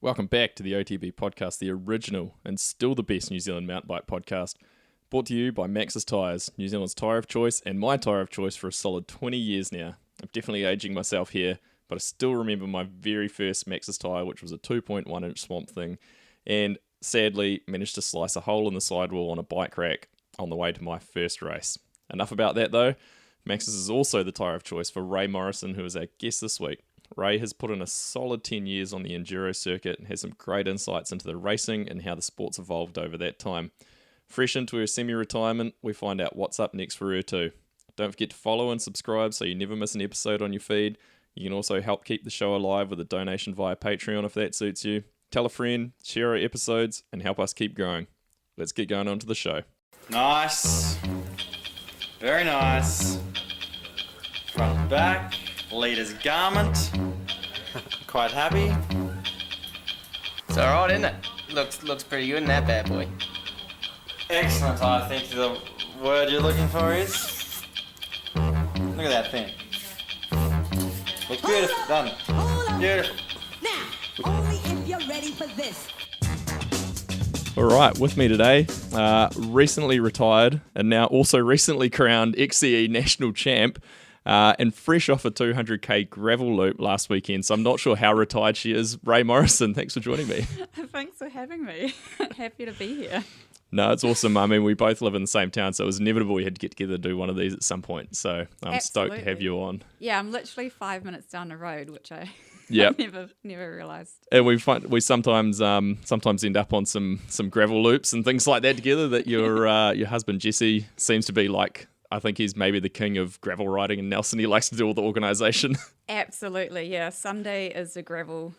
Welcome back to the OTB podcast, the original and still the best New Zealand mountain bike podcast, brought to you by Maxxis Tyres, New Zealand's tyre of choice and my tyre of choice for a solid 20 years now. I'm definitely aging myself here, but I still remember my very first Maxxis tyre, which was a 2.1 inch Swamp Thing, and sadly managed to slice a hole in the sidewall on a bike rack on the way to my first race. Enough about that though. Maxxis is also the tyre of choice for Rae Morrison, who is our guest this week. Rae has put in a solid 10 years on the enduro circuit and has some great insights into the racing and how the sport's evolved over that time. Fresh into her semi-retirement, we find out what's up next for her too. Don't forget to follow and subscribe so you never miss an episode on your feed. You can also help keep the show alive with a donation via Patreon if that suits you. Tell a friend, share our episodes, and help us keep growing. Let's get going on to the show. Nice. Very nice. Front to back. Leader's garment. Quite happy. It's alright, isn't it? Looks pretty good in that bad boy. Excellent, I think the word you're looking for is. Look at that thing. Looks beautiful, doesn't it? Beautiful. Now, only if you're ready for this. All right, with me today, recently retired and now also recently crowned XCE national champ, and fresh off a 200k gravel loop last weekend, so I'm not sure how retired she is. Rae Morrison, thanks for joining me. Thanks for having me. Happy to be here. No, it's awesome. I mean, we both live in the same town, so it was inevitable we had to get together to do one of these at some point. So I'm stoked to have you on. Yeah, I'm literally 5 minutes down the road, which I Yep. never realised. And we sometimes end up on some gravel loops and things like that together. That your husband Jesse seems to be like. I think he's maybe the king of gravel riding in Nelson. He likes to do all the organisation. Absolutely, yeah. Sunday is a gravel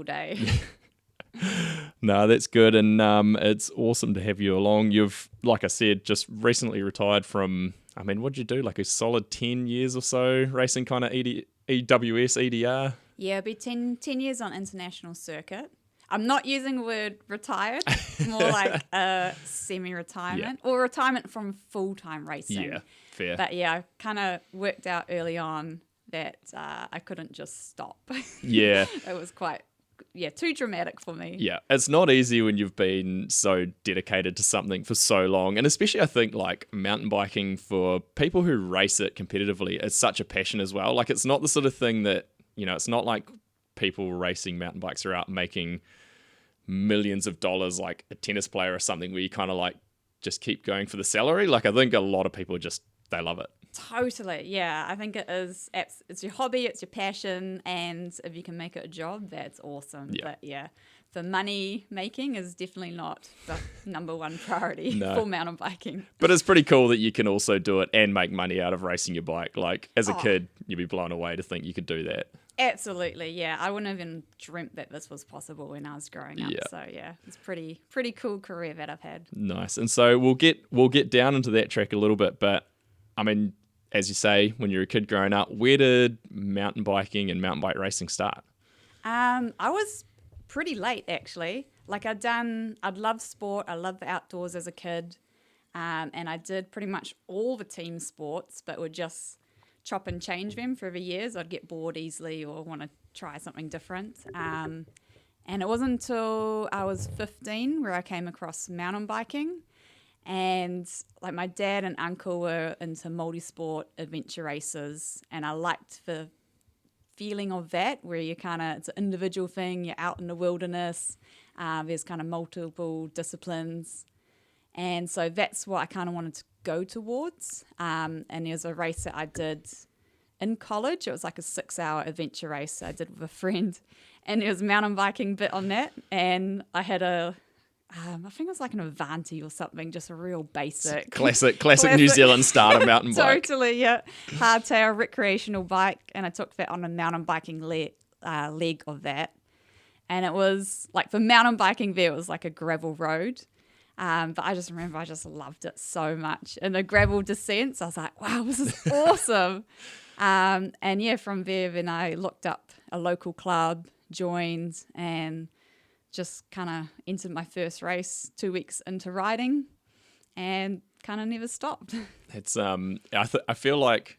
day. No, that's good, and it's awesome to have you along. You've, like I said, just recently retired from, I mean, what'd you do, like a solid 10 years or so racing kind of EWS, EDR? Yeah, it'll be 10 years on international circuit. I'm not using the word retired, more like a semi-retirement or retirement from full-time racing. Yeah, fair. But yeah, I kind of worked out early on that I couldn't just stop. Yeah. It was quite, too dramatic for me. Yeah, it's not easy when you've been so dedicated to something for so long. And especially I think like mountain biking for people who race it competitively is such a passion as well. Like it's not the sort of thing that, it's not like people racing mountain bikes are out making millions of dollars like a tennis player or something where you kind of like just keep going for the salary. Like I think a lot of people they love it. Totally, yeah. I think it is. It's your hobby, it's your passion, and if you can make it a job, that's awesome. Yeah. But yeah, the money making is definitely not the number one priority No. for mountain biking. But it's pretty cool that you can also do it and make money out of racing your bike. Like as a kid, you'd be blown away to think you could do that. Absolutely, yeah. I wouldn't have even dreamt that this was possible when I was growing up. Yeah. So yeah, it's pretty cool career that I've had. Nice. And so we'll get down into that track a little bit, but I mean, as you say, when you're a kid growing up, where did mountain biking and mountain bike racing start? I was pretty late actually. Like I'd loved sport. I loved the outdoors as a kid. And I did pretty much all the team sports, but would just chop and change them for the years. I'd get bored easily or want to try something different. And it wasn't until I was 15 where I came across mountain biking. And like my dad and uncle were into multi-sport adventure races, and I liked the feeling of that where it's an individual thing, you're out in the wilderness, there's kind of multiple disciplines. And so that's what I kind of wanted to go towards. And there's a race that I did in college. It was like a 6-hour adventure race I did with a friend. And there was a mountain biking bit on that. And I had I think it was like an Avanti or something, just a real basic. Classic New Zealand starter mountain bike. Totally, yeah. Hardtail recreational bike. And I took that on a mountain biking leg of that. And it was like for mountain biking there, it was like a gravel road. But I just remember I just loved it so much. And the gravel descents, I was like, wow, this is awesome. And yeah, from there, then I looked up a local club, joined, and just kind of entered my first race 2 weeks into riding and kind of never stopped. It's I feel like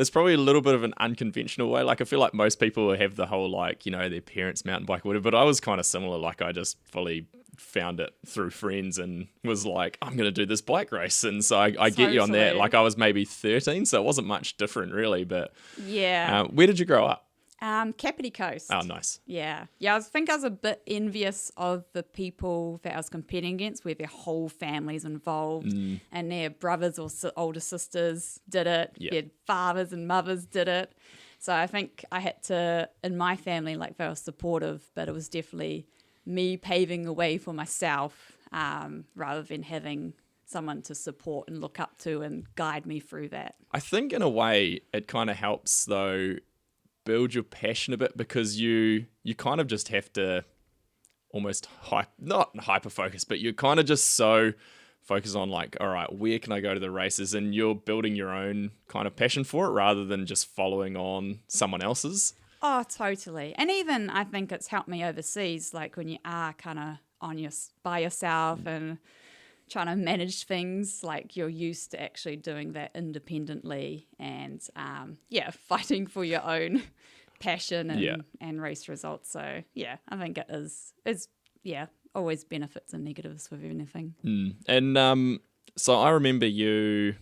there's probably a little bit of an unconventional way. Like I feel like most people have the whole like, you know, their parents mountain bike or whatever, but I was kind of similar. Like I just fully found it through friends and was like, I'm going to do this bike race. And so I get you on that. Totally. Like I was maybe 13, so it wasn't much different really, but Yeah. where did you grow up? Kapiti Coast. Oh, nice. Yeah. Yeah, I think I was a bit envious of the people that I was competing against where their whole family's involved and their brothers or older sisters did it. Yeah. Their fathers and mothers did it. So I think I had to, in my family, like they were supportive, but it was definitely me paving the way for myself rather than having someone to support and look up to and guide me through that. I think in a way it kind of helps though build your passion a bit because you kind of just have to almost not hyper focus, but you're kind of just so focused on like, all right, where can I go to the races? And you're building your own kind of passion for it rather than just following on someone else's. Oh, totally. And even I think it's helped me overseas, like when you are kind of by yourself and trying to manage things, like you're used to actually doing that independently and fighting for your own passion and race results. So yeah, I think it is always benefits and negatives with anything. And so I remember you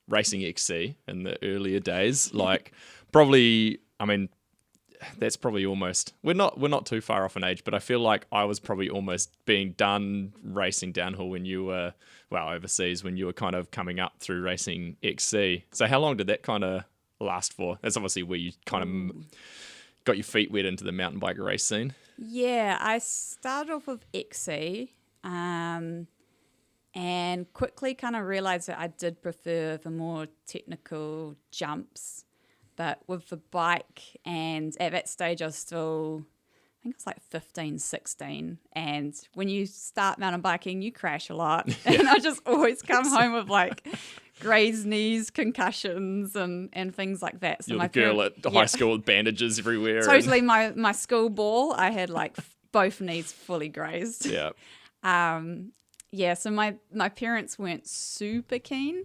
racing XC in the earlier days, like probably, I mean, that's probably almost, we're not too far off in age, but I feel like I was probably almost being done racing downhill when you were, overseas, when you were kind of coming up through racing XC. So how long did that kind of last for? That's obviously where you kind of got your feet wet into the mountain bike race scene. Yeah, I started off with XC and quickly kind of realized that I did prefer the more technical jumps. But with the bike, and at that stage I was still, I think it was like 15, 16. And when you start mountain biking, you crash a lot. And I just always come home with like grazed knees, concussions and things like that. So You're the girl at high school with bandages everywhere. Totally. My school ball, I had like both knees fully grazed. Yeah. So my parents weren't super keen.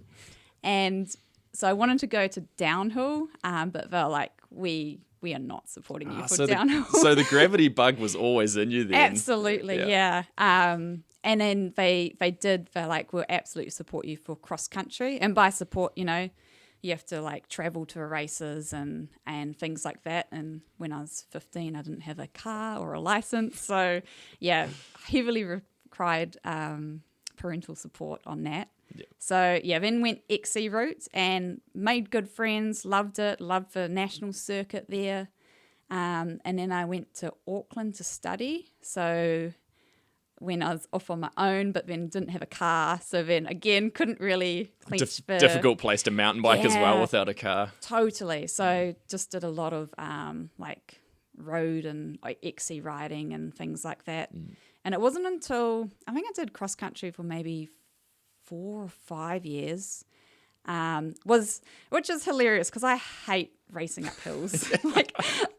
And so I wanted to go to downhill, but they're like, we are not supporting you for downhill. So the gravity bug was always in you then. Absolutely, yeah. And then they're like, we'll absolutely support you for cross country. And by support, you know, you have to like travel to races and things like that. And when I was 15, I didn't have a car or a license. So yeah, heavily required parental support on that. Yeah. So yeah, then went XC route and made good friends, loved it, loved the national circuit there. And then I went to Auckland to study. So when I was off on my own, but then didn't have a car. So then again, couldn't really clinch the... Difficult place to mountain bike as well without a car. Totally. So just did a lot of like road and like XC riding and things like that. And it wasn't until, I think I did cross country for maybe 4 or 5 years, which is hilarious because I hate racing up hills. Like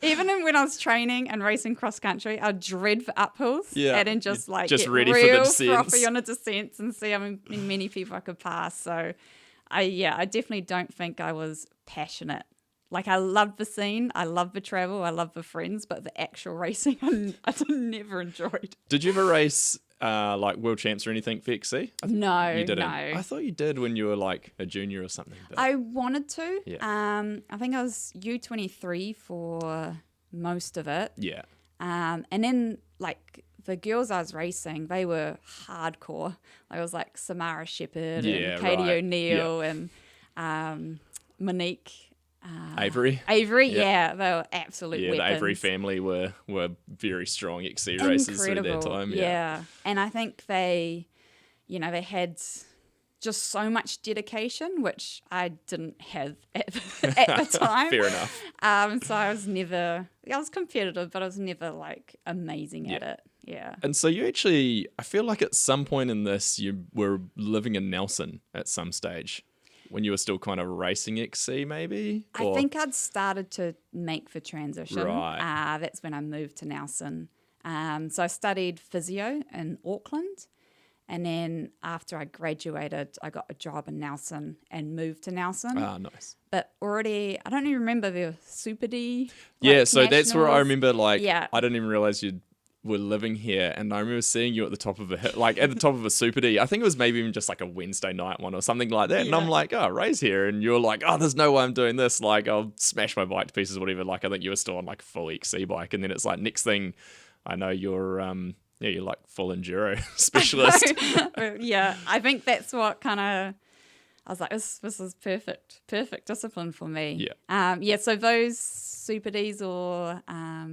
even when I was training and racing cross country, I dread for up hills. Yeah, and then just like just get ready real for the descents. frothy on the descents and see how many people I could pass. So I definitely don't think I was passionate. Like I love the scene, I love the travel, I love the friends, but the actual racing I never enjoyed. Did you ever race like world champs or anything for XC? No, you didn't. No. I thought you did when you were like a junior or something. But... I wanted to. Yeah. I think I was U23 for most of it. Yeah. And then like the girls I was racing, they were hardcore. Like, it was like Samara Shepherd and Katie O'Neill and Monique. Avery, yeah, they were absolute weapons. The Avery family were very strong XC racers through that time. Yeah, and I think they had just so much dedication, which I didn't have at the time. Fair enough. So I was competitive, but I was never like amazing at it. Yeah. And so you actually, I feel like at some point in this, you were living in Nelson at some stage. When you were still kind of racing XC, maybe? I think I'd started to make the transition. Right. That's when I moved to Nelson. So I studied physio in Auckland. And then after I graduated, I got a job in Nelson and moved to Nelson. Ah, nice. But already, I don't even remember the Super D. Yeah, so that's where I remember, like, Yeah. I didn't even realize you were living here, and I remember seeing you at the top of at the top of a Super D. I think it was maybe even just like a Wednesday night one or something like that. And I'm like, oh, Ray's here, and you're like, oh, there's no way I'm doing this. Like, I'll smash my bike to pieces or whatever. Like, I think you were still on like a full XC bike, and then it's like next thing I know you're you're like full enduro specialist. Yeah, I think that's what kind of, I was like, this is perfect discipline for me. Yeah. So those Super Ds or I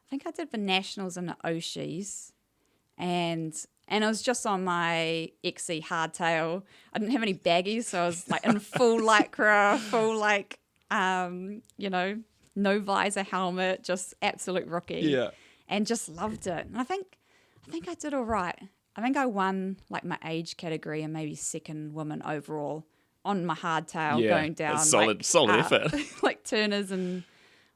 think I did the Nationals and the Oshis, and it was just on my XC hardtail. I didn't have any baggies, so I was like in full lycra, full like, no visor helmet, just absolute rookie. Yeah. And just loved it. And I think I did all right. I think I won like my age category and maybe second woman overall on my hardtail going down. It's solid effort. Like Turners and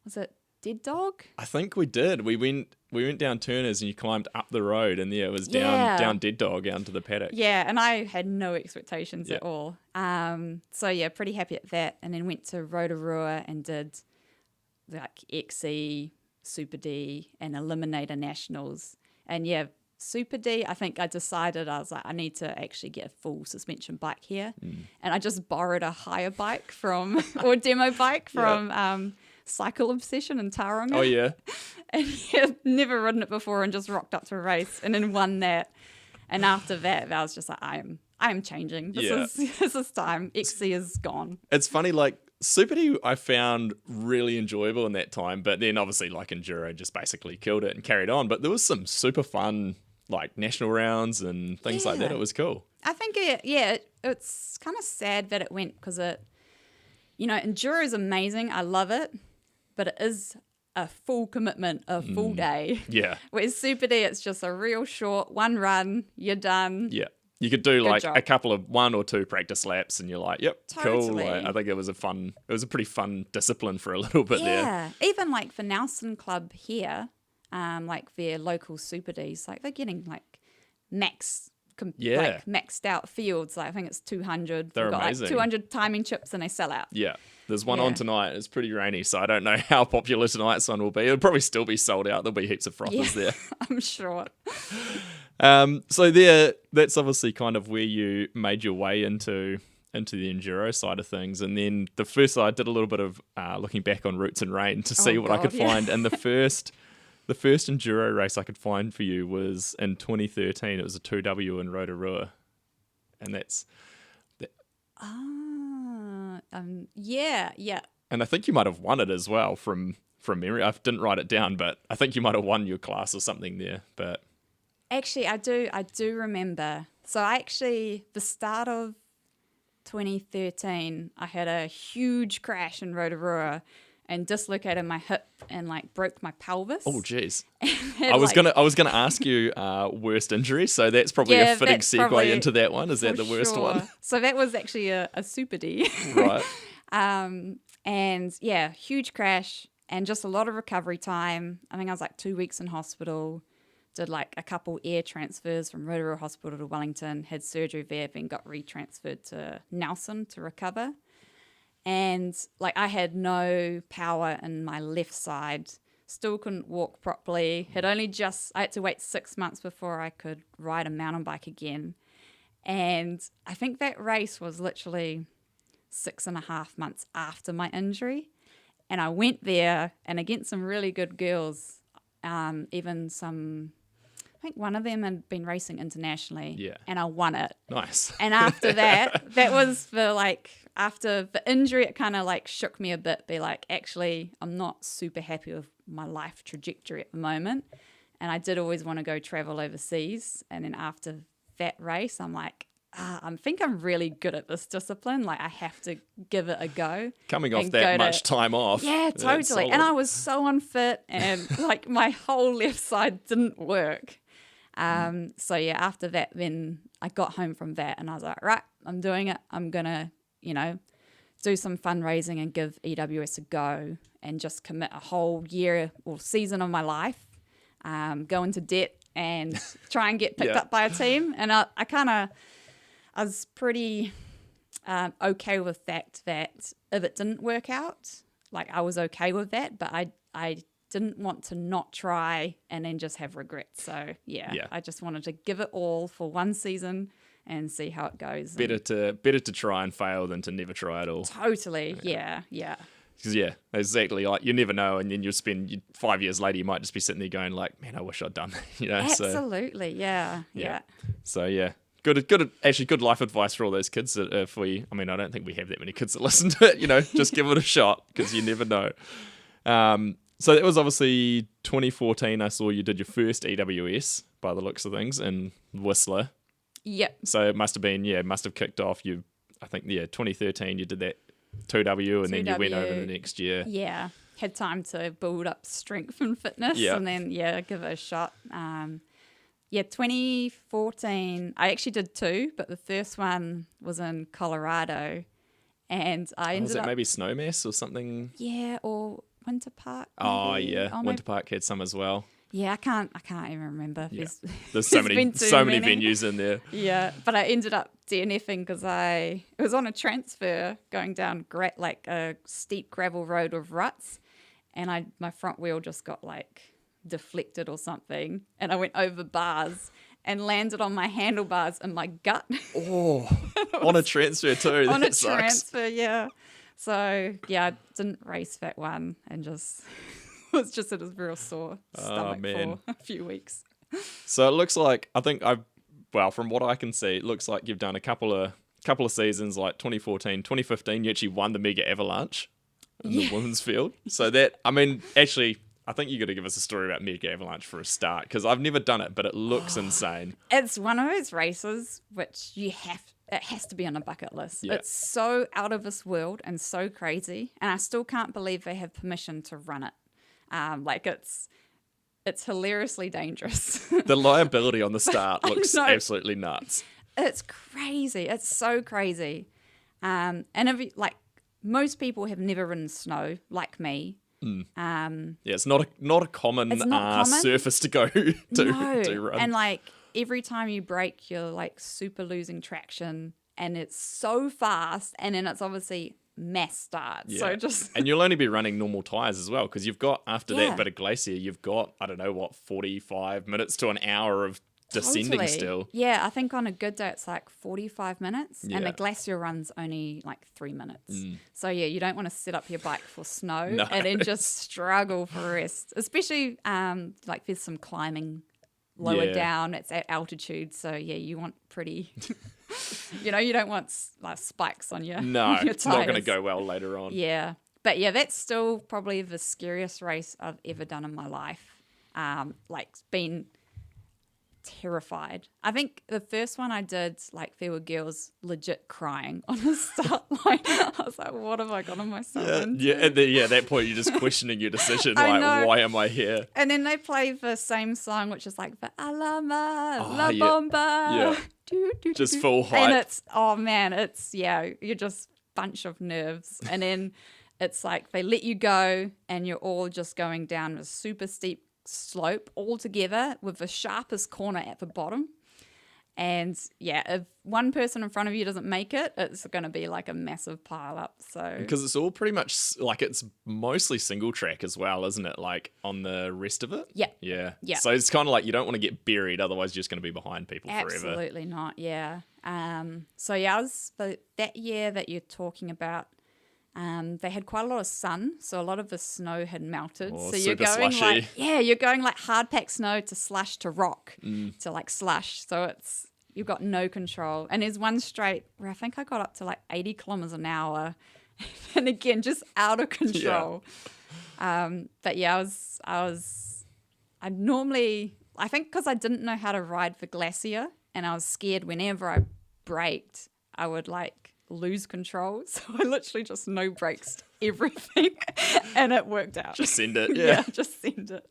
was it Dead Dog? I think we did. We went down Turners and you climbed up the road, and it was down Dead Dog down to the paddock. Yeah, and I had no expectations at all. So yeah, pretty happy at that. And then went to Rotorua and did like XE, Super D, and Eliminator Nationals. And yeah, Super D, I think I decided, I was like, I need to actually get a full suspension bike here. And I just borrowed a hire bike or demo bike from Cycle Obsession in Tauranga. Oh, yeah. And never ridden it before and just rocked up to a race and then won that. And after that, I was just like, I am changing. This is time. XC is gone. It's funny, like, Super D I found really enjoyable in that time, but then obviously like enduro just basically killed it and carried on. But there was some super fun like national rounds and things like that. It was cool. I think it's kind of sad that it went because enduro is amazing. I love it, but it is a full commitment, a full day. Yeah. Whereas Super D, it's just a real short one run, you're done. Yeah. You could do like job. a couple of 1 or 2 practice laps and you're like, yep, cool. Totally. Like, I think it was a pretty fun discipline for a little bit there. Yeah. Even like for Nelson Club here, like their local Super Ds, like they're getting like maxed out fields. Like I think it's 200. They're We've got amazing. Like 200 timing chips and they sell out. Yeah. There's one on tonight. It's pretty rainy, so I don't know how popular tonight's one will be. It'll probably still be sold out. There'll be heaps of frothers there. I'm sure. So that's obviously kind of where you made your way into the enduro side of things. And then I did a little bit of looking back on Roots and Rain to see what I could find. And the first enduro race I could find for you was in 2013. It was a 2W in Rotorua. And that's... Yeah. And I think you might have won it as well from memory. I didn't write it down, but I think you might have won your class or something there. But actually, I do remember. So the start of 2013, I had a huge crash in Rotorua and dislocated my hip and like broke my pelvis. oh, geez. I was gonna ask you worst injury, so that's probably a fitting segue into that one. Is that the worst one? So that was actually a Super D. Right. And yeah, huge crash and just a lot of recovery time. I think I was like 2 weeks in hospital, did like a couple air transfers from Rotorua Hospital to Wellington, had surgery there, then got retransferred to Nelson to recover. And like I had no power in my left side, still couldn't walk properly. I had to wait 6 months before I could ride a mountain bike again. And I think that race was literally 6.5 months after my injury. And I went there and against some really good girls, even some, I think one of them had been racing internationally. Yeah. And I won it. Nice. And after that was after the injury, it kind of like shook me a bit, be like, actually, I'm not super happy with my life trajectory at the moment. And I did always want to go travel overseas. And then after that race, I'm like, I think I'm really good at this discipline. Like I have to give it a go. Coming off that much time off. Yeah, totally. And I was so unfit and like my whole left side didn't work. So yeah, after that, then I got home from that and I was like, right, I'm doing it. I'm going to, do some fundraising and give EWS a go and just commit a whole year or season of my life, go into debt and try and get picked Yeah. up by a team. And I was pretty okay with that if it didn't work out, like I was okay with that, but I didn't want to not try and then just have regrets. So Yeah. I just wanted to give it all for one season and see how it goes. Better to try and fail than to never try at all. Totally. Yeah. Because yeah, exactly. Like you never know, and then you'll spend 5 years later, you might just be sitting there going like, "Man, I wish I'd done that." You know. Absolutely. Yeah. So yeah, good life advice for all those kids. That I don't think we have that many kids that listen to it. You know, just give it a shot because you never know. So that was obviously 2014. I saw you did your first EWS by the looks of things in Whistler. Yep. So it must have kicked off. 2013 you did that 2W and then you went over the next year. Yeah. Had time to build up strength and fitness and then, give it a shot. 2014, I actually did 2, but the first one was in Colorado. And I ended up... maybe Snowmass or something? Yeah, or Winter Park. Oh, maybe. yeah. Winter Park had some as well. Yeah, I can't even remember. Yeah. There's so many venues in there. Yeah, but I ended up DNFing because it was on a transfer going down a steep gravel road with ruts, and my front wheel just got like deflected or something, and I went over bars and landed on my handlebars in my gut. Oh, on a transfer too. On That a sucks. transfer, yeah. So yeah, I didn't race that one and just was just at a real sore stomach for a few weeks. So it looks like from what I can see, it looks like you've done a couple of seasons, like 2014, 2015. You actually won the Mega Avalanche in the women's field. So actually, I think you got to give us a story about Mega Avalanche for a start because I've never done it, but it looks insane. It's one of those races which it has to be on a bucket list. Yeah. It's so out of this world and so crazy, and I still can't believe they have permission to run it. It's hilariously dangerous. The liability on the start looks know. absolutely nuts. It's crazy. It's so crazy. And most people have never ridden snow like me. Yeah, it's not a common, surface to go to run. And every time you brake, you're super losing traction, and it's so fast. And then it's obviously mass starts. Yeah. So just and you'll only be running normal tires as well because you've got after that bit of glacier, you've got 45 minutes to an hour of descending still. Yeah, I think on a good day it's 45 minutes, and the glacier run's only 3 minutes. So yeah, you don't want to set up your bike for snow and then just struggle for rest, especially there's some climbing lower down. It's at altitude, so yeah, you want pretty. You don't want spikes on your No, on your it's not going to tires. go well later on. Yeah, but yeah, that's still probably the scariest race I've ever done in my life. Been terrified. I think the first one I did, there were girls legit crying on the start line. I was like, what have I got on myself into? Yeah, at that point you're just questioning your decision. I know. Why am I here? And then they play the same song, which is the Alama, La yeah. Bomba. Yeah. Just full hype. And you're just bunch of nerves. And then it's they let you go and you're all just going down a super steep slope all together with the sharpest corner at the bottom. And yeah, if one person in front of you doesn't make it, it's going to be a massive pile up. So because it's all pretty much it's mostly single track as well, isn't it? On the rest of it. Yeah. So it's kind of you don't want to get buried, otherwise you're just going to be behind people forever. Absolutely not. Yeah. So yeah, that year that you're talking about. They had quite a lot of sun, so a lot of the snow had melted. Oh, so you're super going slushy. you're going hard packed snow to slush to rock to slush. So you've got no control. And there's one straight where I think I got up to 80 kilometers an hour, and again just out of control. But yeah, I think because I didn't know how to ride the glacier, and I was scared whenever I braked, I would lose control, so I literally just no brakes everything, and it worked out. Just send it, yeah. Just send it.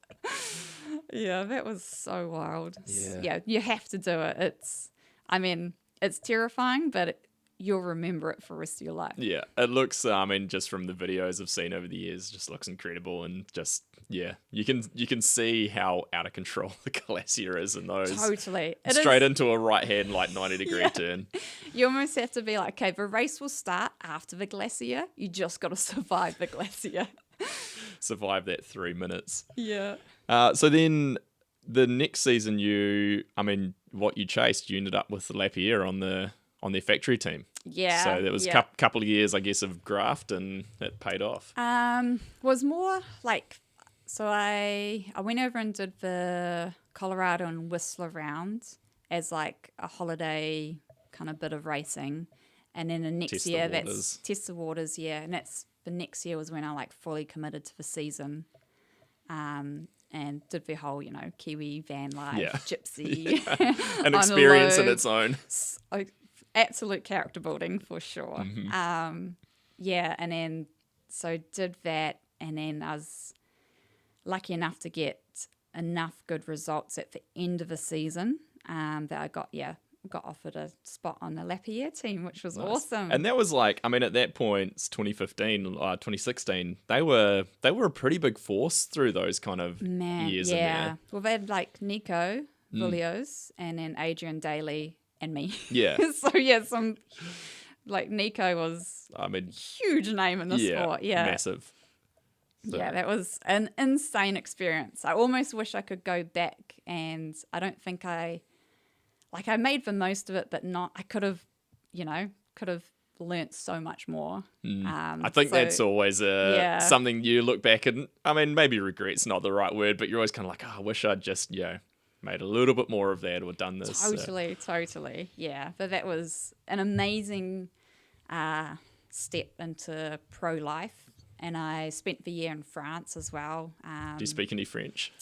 Yeah, that was so wild. Yeah. Yeah, you have to do it. It's terrifying, but you'll remember it for the rest of your life. Yeah, it looks. I mean, just from the videos I've seen over the years, just looks incredible, and just you can see how out of control the glacier is in those. Totally. It Straight is, into a right hand like 90-degree turn. you almost have to be like, okay, the race will start after the glacier. You just got to survive the glacier. Survive that 3 minutes. Yeah. So then the next season, what you chased, you ended up with the Lapierre on their factory team. Yeah. So there was a couple of years, I guess, of graft, and it paid off. Was more like, so I went over and did the Colorado and Whistler round as like a holiday kind of bit of racing, and then the next Test the year waters. that's test the waters, yeah, and that's the next year was when I like fully committed to the season, and did the whole Kiwi van life, gypsy, An on experience in low. its own. Absolute character building for sure. Mm-hmm. And then so did that, and then I was lucky enough to get enough good results at the end of the season that I got offered a spot on the Lapierre team, which was awesome. And that was like, at that point, it's 2016, they were a pretty big force through those kind of years in there. Well, they had like Nico Villios and then Adrian Daly and me. Yeah. So yeah, some like Nico was huge name in the sport. Yeah. Massive. So. Yeah, that was an insane experience. I almost wish I could go back, and I don't think I made the most of it, but not. I could have learnt so much more. I think that's always something you look back and maybe regret's not the right word, but you're always kind of like, I wish I'd just made a little bit more of that or done this. Totally. Yeah, but that was an amazing step into pro life. And I spent the year in France as well. Do you speak any French?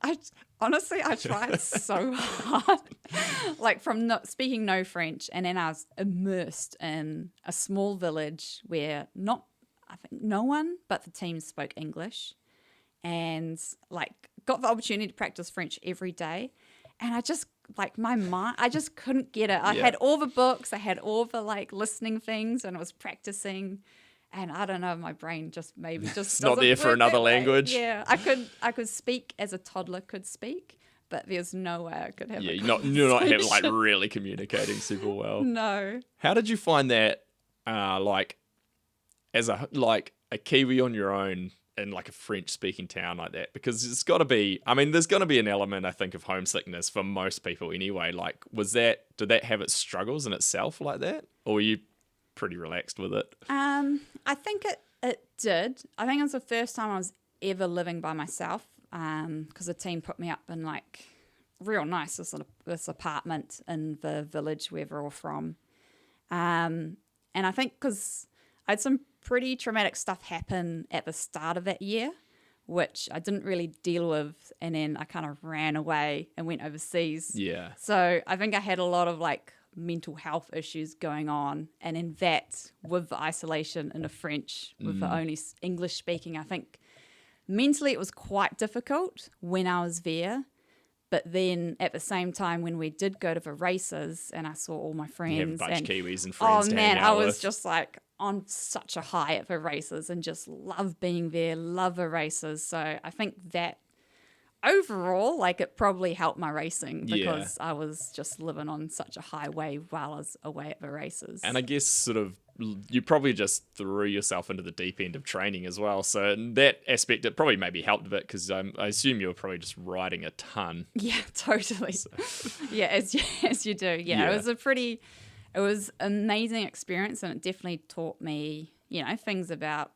I tried so hard. Like from speaking no French, and then I was immersed in a small village where I think no one but the team spoke English, and like got the opportunity to practice French every day. And I just I just couldn't get it. I had all the books, I had all the like listening things, and I was practicing. And I don't know, my brain just it's not there for another language. Yeah, I could speak as a toddler could speak, but there's no way I could have. Yeah, you're not like really communicating super well. No. How did you find that? As a Kiwi on your own in like a French speaking town like that, because it's got to be. There's going to be an element, I think, of homesickness for most people anyway. Like, did that have its struggles in itself like that, or were you pretty relaxed with it? I think it did. I think it was the first time I was ever living by myself, because the team put me up in like real nice this apartment in the village where we're all from, and I think because I had some pretty traumatic stuff happen at the start of that year, which I didn't really deal with, and then I kind of ran away and went overseas. Yeah. So I think I had a lot of like mental health issues going on, and in that with the isolation in the French with the only English speaking, I think mentally it was quite difficult when I was there. But then at the same time when we did go to the races and I saw all my friends, You have a bunch of Kiwis and friends to hang I out was with. just like on such a high at the races and just love being there, love the races. So I think that overall, like, it probably helped my racing because I was just living on such a high wave while I was away at the races. And I guess sort of you probably just threw yourself into the deep end of training as well. So in that aspect, it probably maybe helped a bit because I assume you were probably just riding a ton. Yeah, totally. So. Yeah, as you do. Yeah, it was amazing experience, and it definitely taught me, things about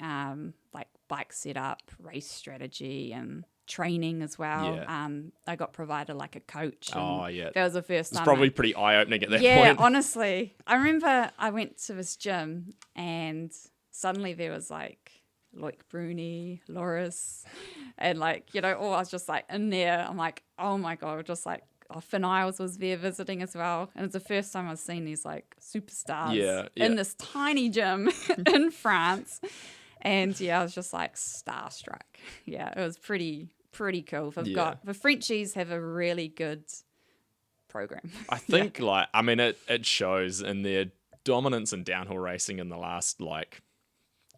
like bike setup, race strategy, and training as well. Yeah. I got provided like a coach. Oh, yeah. That was the first time. It's probably pretty eye-opening at that point. Yeah, honestly. I remember I went to this gym and suddenly there was like Loic Bruni, Loris, and like, I was just like in there. I'm like, oh my God, just like, Finn Isles was there visiting as well. And it's the first time I've seen these like superstars in this tiny gym in France. And I was just like starstruck. Yeah, it was pretty cool. The Frenchies have a really good program. I think it shows in their dominance in downhill racing in the last like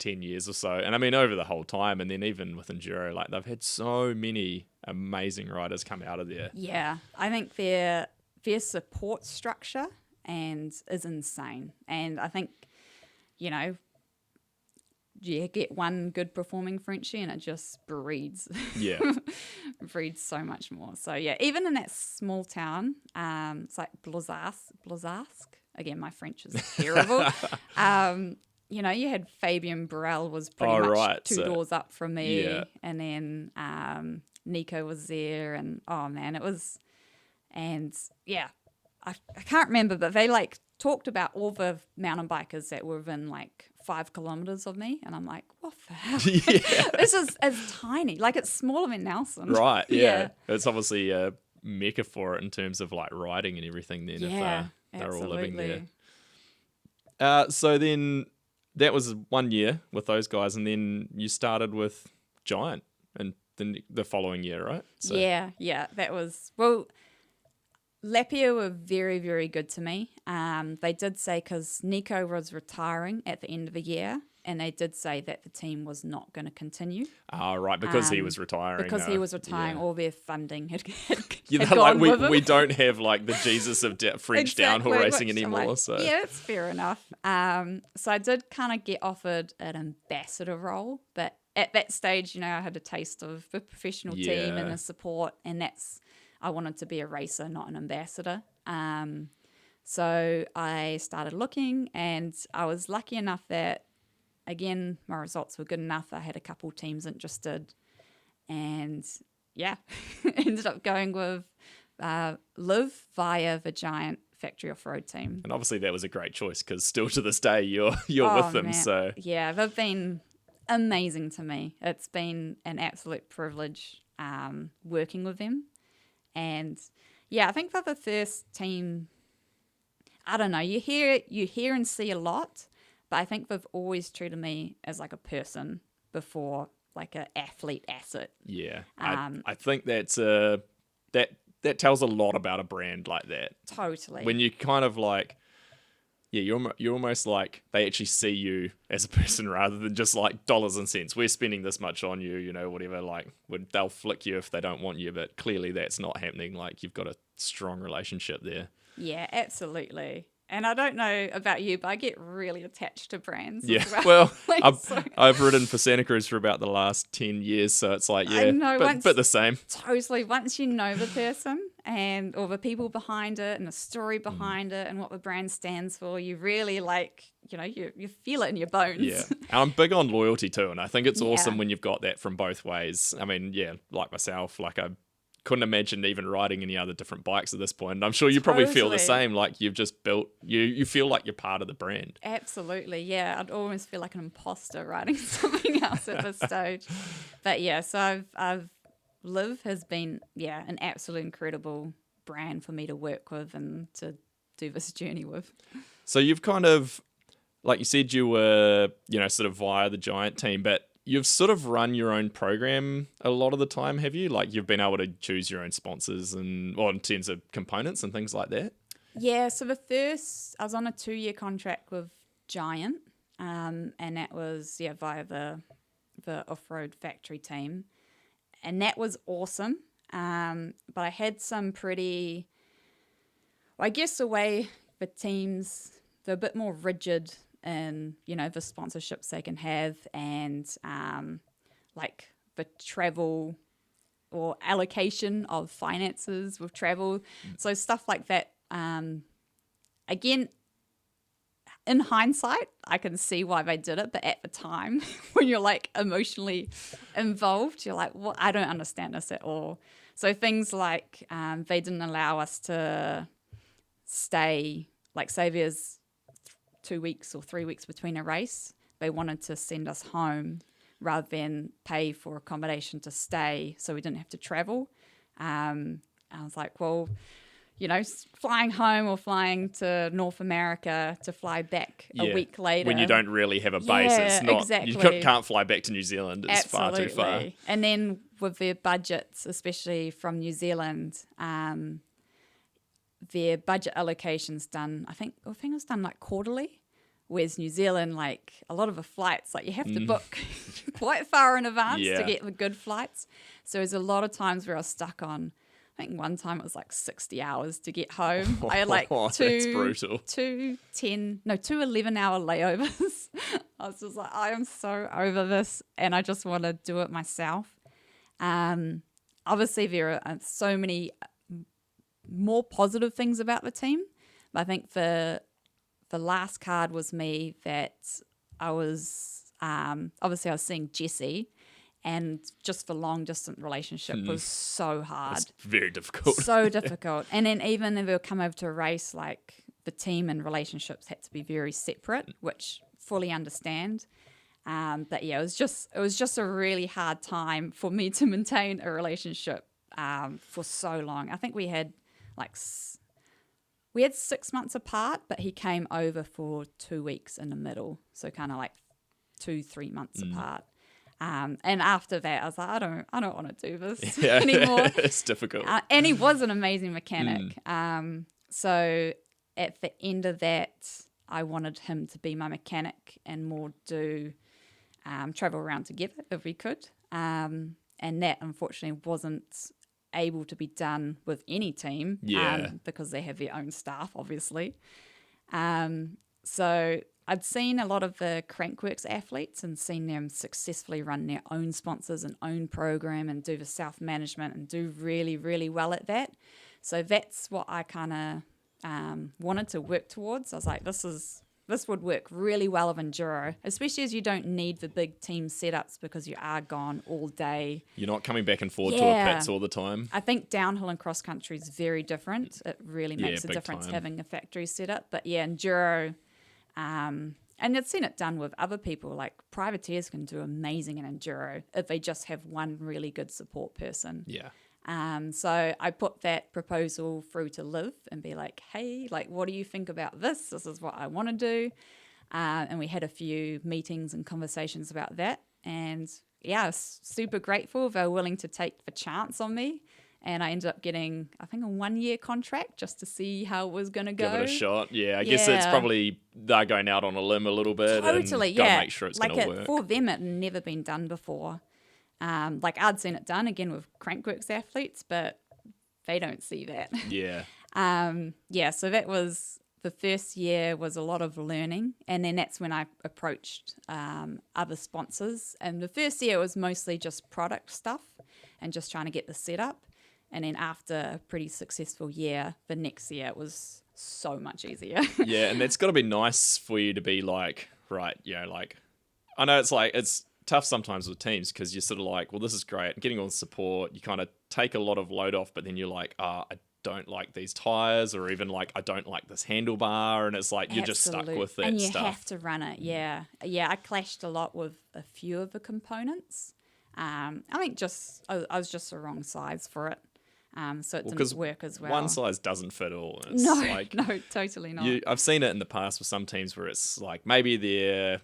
10 years or so. And I mean, over the whole time, and then even with enduro, like they've had so many amazing riders come out of there. Yeah, I think their support structure is insane. And I think, you know, you get one good performing Frenchie and it just breeds. Yeah. breeds so much more. So yeah, even in that small town, it's like Blazarsk. Again, my French is terrible. You know, you had Fabien Barel was pretty much two doors up from me. Yeah. And then Nico was there, and oh man, it was, and yeah, I can't remember, but they like talked about all the mountain bikers that were within like 5 kilometers of me, and I'm like, what the hell? Yeah. This is tiny, like it's smaller than Nelson. Right, yeah. It's obviously a mecca for it in terms of like riding and everything then, Yeah, if they're all living there. absolutely. So then that was 1 year with those guys, and then you started with Giant and then the following year, right? So, Yeah, that was, well, Lapierre were very, very good to me. They did say, because Nico was retiring at the end of the year, and they did say that the team was not going to continue. Oh, right, because he was retiring. Because he was retiring, yeah. all their funding had Yeah, gone like with him. we don't have like the Jesus of French downhill racing which I'm anymore. like, So yeah, it's fair enough. So I did kind of get offered an ambassador role, but at that stage, you know, I had a taste of the professional team and Yeah. the support, and I wanted to be a racer, not an ambassador. So I started looking, and I was lucky enough that, again, my results were good enough. I had a couple teams interested, and yeah, ended up going with Liv via the Giant Factory Off-Road team. and obviously that was a great choice because still to this day you're Oh, with them. man. So Yeah, they've been amazing to me. It's been an absolute privilege working with them. And yeah, I think they're the first team. I don't know. You hear and see a lot, but I think they've always treated me as like a person before like an athlete asset. yeah, Um, I think that's that tells a lot about a brand like that. Totally. When you kind of like, yeah, you're almost like they actually see you as a person rather than just like dollars and cents. We're spending this much on you, you know, whatever. Like, they'll flick you if they don't want you, but clearly that's not happening. Like, you've got a strong relationship there. Yeah, absolutely. And I don't know about you, but I get really attached to brands. Yeah, as well, Like, so- I've ridden for Santa Cruz for about the last 10 years, so it's like, yeah, I know, but the same. Totally. Once you know the person or the people behind it and the story behind it and what the brand stands for, you really like, you know, you feel it in your bones. Yeah, and I'm big on loyalty too, and I think it's Yeah. awesome when you've got that from both ways. I mean, yeah, like myself, like I couldn't imagine even riding any other different bikes at this point. And I'm sure you probably feel the Totally. same. Like you've just built, you feel like you're part of the brand. Absolutely. Yeah. I'd almost feel like an imposter writing something else at this stage. But yeah, so Liv has been, an absolute incredible brand for me to work with and to do this journey with. So you've kind of, like you said, you were, you know, sort of via the Giant team, but you've sort of run your own program a lot of the time, have you? Like you've been able to choose your own sponsors and, well, in terms of components and things like that? Yeah, so I was on a 2-year contract with Giant, and that was via the off-road factory team, and that was awesome. But I had some pretty, well, I guess the way the teams, they're a bit more rigid in, you know, the sponsorships they can have, and like the travel or allocation of finances with travel. So stuff like that. Again, in hindsight, I can see why they did it, but at the time, when you're like emotionally involved, you're like, well, I don't understand this at all. So things like they didn't allow us to stay, like say there's 2 weeks or 3 weeks between a race. They wanted to send us home rather than pay for accommodation to stay, so we didn't have to travel. I was like, well, you know, flying home or flying to North America to fly back a week later. When you don't really have a base, it's not, exactly. you can't fly back to New Zealand. It's far too far. And then with their budgets, especially from New Zealand, their budget allocation's done, I think it was done like quarterly, whereas New Zealand, like a lot of the flights, like you have to book quite far in advance to get the good flights. So there's a lot of times where I was stuck on, I think one time it was like 60 hours to get home. I had like That's brutal. two 11-hour layovers. I was just like, I am so over this and I just want to do it myself. Obviously, there are so many more positive things about the team. But I think the last card was me that I was, obviously I was seeing Jessie, and just the long distance relationship was so hard. It's very difficult. So difficult. And then even if we would come over to a race, like the team and relationships had to be very separate, which fully understand. But yeah, it was just a really hard time for me to maintain a relationship for so long. I think we had 6 months apart, but he came over for 2 weeks in the middle. So kind of like 2-3 months apart. And after that, I was like, I don't want to do this anymore. It's difficult. And he was an amazing mechanic. So at the end of that, I wanted him to be my mechanic and more do travel around together if we could. And that, unfortunately, wasn't able to be done with any team because they have their own staff, obviously. So I'd seen a lot of the Crankworks athletes and seen them successfully run their own sponsors and own program and do the self-management and do really, really well at that. So that's what I kind of wanted to work towards. I was like, this would work really well with enduro, especially as you don't need the big team setups because you are gone all day. You're not coming back and forth to a pits all the time. I think downhill and cross country is very different. It really makes a difference having a factory setup. But yeah, enduro, and I've seen it done with other people. Like privateers can do amazing in enduro if they just have one really good support person. Yeah. So I put that proposal through to Liv and be like, hey, like, what do you think about this? This is what I want to do. And we had a few meetings and conversations about that. And yeah, I was super grateful they were willing to take the chance on me. And I ended up getting, I think, a 1-year contract just to see how it was going to go. Give it a shot. Yeah, I guess it's probably they're going out on a limb a little bit. Totally, and yeah. Got to make sure it's going to work. For them, it had never been done before. Like I'd seen it done again with Crankworks athletes, but they don't see that. Yeah. So that was the first year was a lot of learning, and then that's when I approached other sponsors. And the first year was mostly just product stuff and just trying to get the setup. And then after a pretty successful year, the next year it was so much easier. Yeah, and it's got to be nice for you to be like, right, yeah, like I know it's tough sometimes with teams because you're sort of like, well, this is great. Getting all the support, you kind of take a lot of load off, but then you're like, I don't like these tires, or even like, I don't like this handlebar. And it's like, you're just stuck with that and you stuff. have to run it. Yeah. Yeah. I clashed a lot with a few of the components. I think I was just the wrong size for it. So it didn't work as well. One size doesn't fit all. It's no, like, no, totally not. I've seen it in the past with some teams where it's like maybe their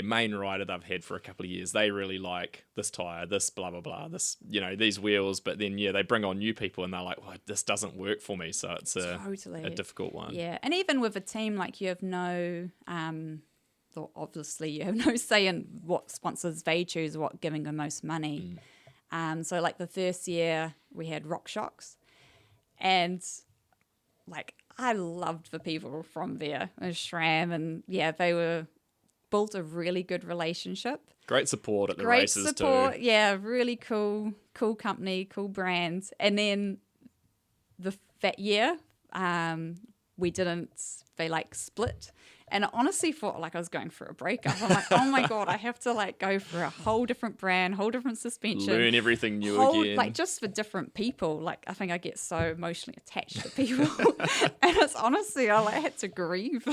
main rider they've had for a couple of years, they really like this tire, this blah, blah, blah, this, these wheels. But then, they bring on new people and they're like, well, this doesn't work for me. So it's a difficult one. Yeah. And even with a team, like you have no, obviously you have no say in what sponsors they choose, what giving them most money. So like the first year we had RockShox, and like I loved the people from there, Shram, and they built a really good relationship. Great support at the races too. Yeah, really cool company, cool brand. And then that year, they split. And I honestly thought like I was going for a breakup. I'm like, oh my God, I have to go for a whole different brand, whole different suspension. Learn everything new again. Like just for different people. Like I think I get so emotionally attached to people. And it's honestly, I had to grieve.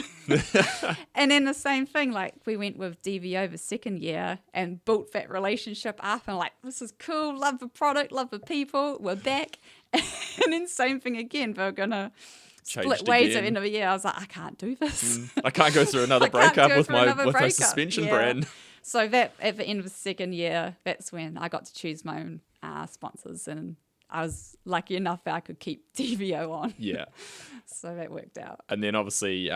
And then the same thing, like we went with DVO the second year and built that relationship up and like, this is cool, love the product, love the people, we're back. And then same thing again, we're going to split ways at the end of the year. I was like, I can't do this. I can't go through another breakup with my suspension brand. So that at the end of the second year, that's when I got to choose my own sponsors, and I was lucky enough that I could keep DVO on. Yeah. So that worked out. And then obviously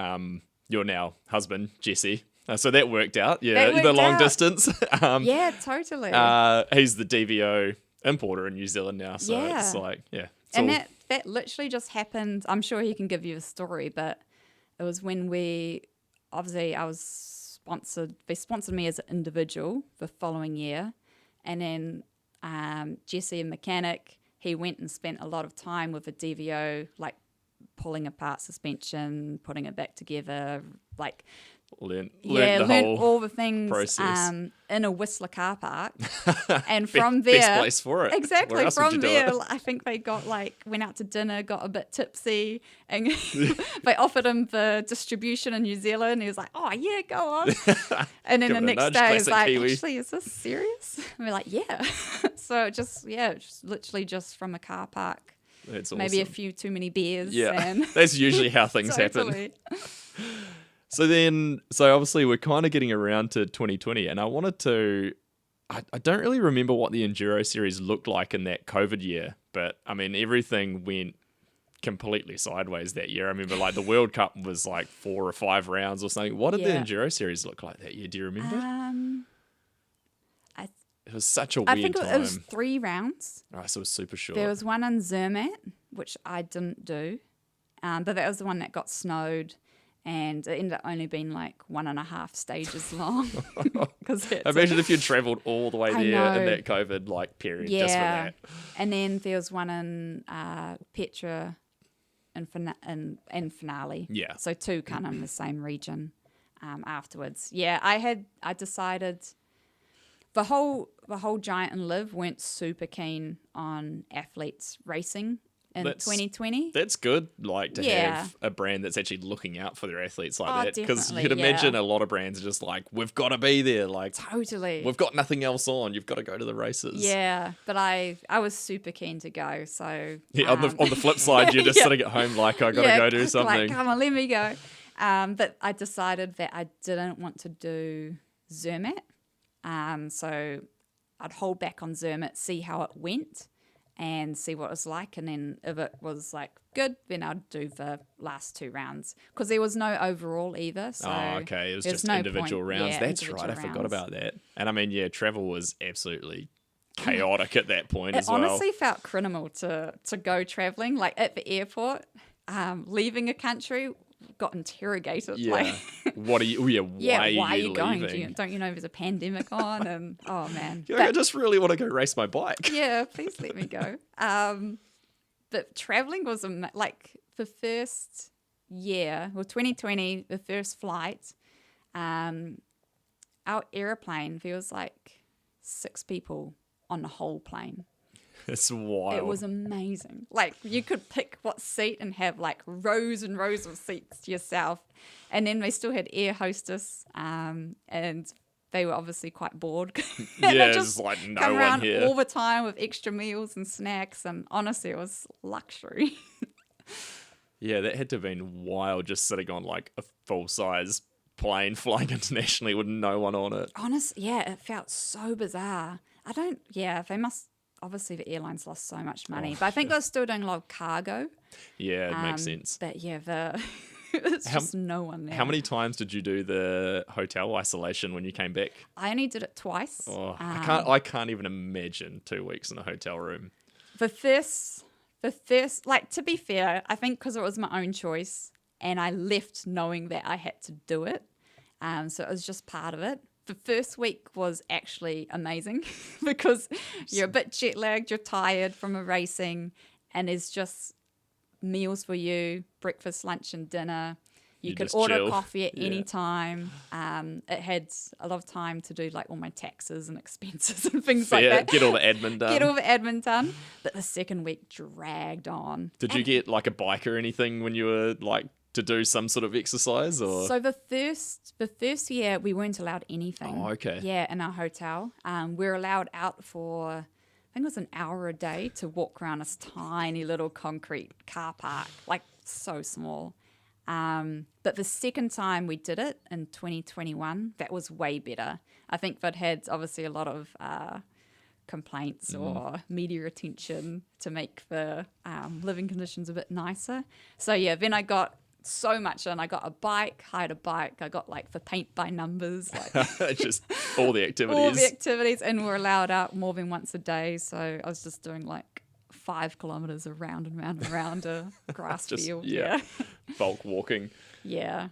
your now husband, Jesse. So that worked out. Yeah, That worked the long out. distance. Yeah, totally. He's the DVO importer in New Zealand now. So Yeah. it's like, yeah. It's And all- that literally just happened. I'm sure he can give you a story, but it was when I was sponsored. They sponsored me as an individual the following year. And then Jesse, a mechanic, he went and spent a lot of time with a DVO, like pulling apart suspension, putting it back together, like learned learned the whole all the things process. In a Whistler car park. And from there, best place for it. Where exactly. else would From you do there, it? I think they went out to dinner, got a bit tipsy, and they offered him the distribution in New Zealand. He was like, "Oh yeah, go on." And then Give the it a next nudge, day, he's classic like, Kiwi. "Actually, is this serious?" And we're like, "Yeah." So just literally just from a car park, That's maybe a awesome. few too many beers. Yeah, And that's usually how things happen. totally. So obviously we're kind of getting around to 2020, and I wanted to. I don't really remember what the Enduro series looked like in that COVID year, but I mean everything went completely sideways that year. I remember like the World Cup was like 4 or 5 rounds or something. What did the Yeah. Enduro series look like that year? Do you remember? It was such a I weird think time. it was 3 rounds. Right, so it was super short. There was one in Zermatt, which I didn't do, but that was the one that got snowed, and it ended up only being like 1.5 stages long. Cause Imagine if you'd travelled all the way I there in know. that COVID like period just for yeah, that. and then there was one in Petra and Finale. Yeah. So 2 kind of in the same region afterwards. Yeah, I decided the whole Giant and Live weren't super keen on athletes racing in That's- 2020. That's good, like to Yeah. have a brand that's actually looking out for their athletes like Oh, that. Because definitely, you'd imagine yeah. a lot of brands are just like, we've got to be there. Like, Totally. we've got nothing else on. You've got to go to the races. Yeah, but I was super keen to go. So Yeah, on the flip side, you're just Yeah. sitting at home like, I got to go do like, something. come on, let me go. But I decided that I didn't want to do Zermatt. So I'd hold back on Zermatt, see how it went, and see what it was like. And then if it was like good, then I'd do the last 2 rounds because there was no overall either. So Oh, okay. It was there's just no individual point- rounds. yeah, That's individual right. I forgot rounds. about that. And I mean, yeah, travel was absolutely chaotic at that point as It well. honestly felt criminal to go traveling, like at the airport, leaving a country, got interrogated. yeah. Like, What are you? Yeah. Why why are you going? leaving? Don't you know there's a pandemic on? And oh man, You're like, I But- just really want to go race my bike. yeah, please let me go. But traveling was like the first year, well, 2020, the first flight. Our airplane, there was like 6 people on the whole plane. It's wild. It was amazing. Like you could pick what seat and have like rows and rows of seats to yourself. And then they still had air hostess, and they were obviously quite bored. And Yeah, they it's like no come one around here. all the time with extra meals and snacks. And honestly, it was luxury. Yeah, that had to have been wild just sitting on like a full size plane flying internationally with no one on it. Yeah, it felt so bizarre. They must. Obviously, the airlines lost so much money, but I think they're still doing a lot of cargo. Yeah, it makes sense. But yeah, it's just no one there. How many times did you do the hotel isolation when you came back? I only did it twice. Oh, I can't even imagine 2 weeks in a hotel room. The first, like, to be fair, I think because it was my own choice and I left knowing that I had to do it. So it was just part of it. The first week was actually amazing because you're a bit jet lagged, you're tired from a racing, and there's just meals for you, breakfast, lunch, and dinner. You You could just order chill. coffee at Yeah. any time. It had a lot of time to do like all my taxes and expenses and things like Yeah, that. get all the admin done. Get all the admin done. But the second week dragged on. Did you get like a bike or anything when you were like to do some sort of exercise or? So the first year we weren't allowed anything. Oh, okay. Yeah, in our hotel. We were allowed out for, I think it was an hour a day to walk around this tiny little concrete car park, like so small. But the second time we did it in 2021, that was way better. I think they'd had obviously a lot of complaints or media attention to make the living conditions a bit nicer. So yeah, then I got so much, and I got a bike, hired a bike. I got like the paint by numbers, like Just all the activities. all the activities, and we're allowed out more than once a day. So I was just doing like 5 kilometers around and round and round a grass field. Yeah. Bulk walking. Yeah.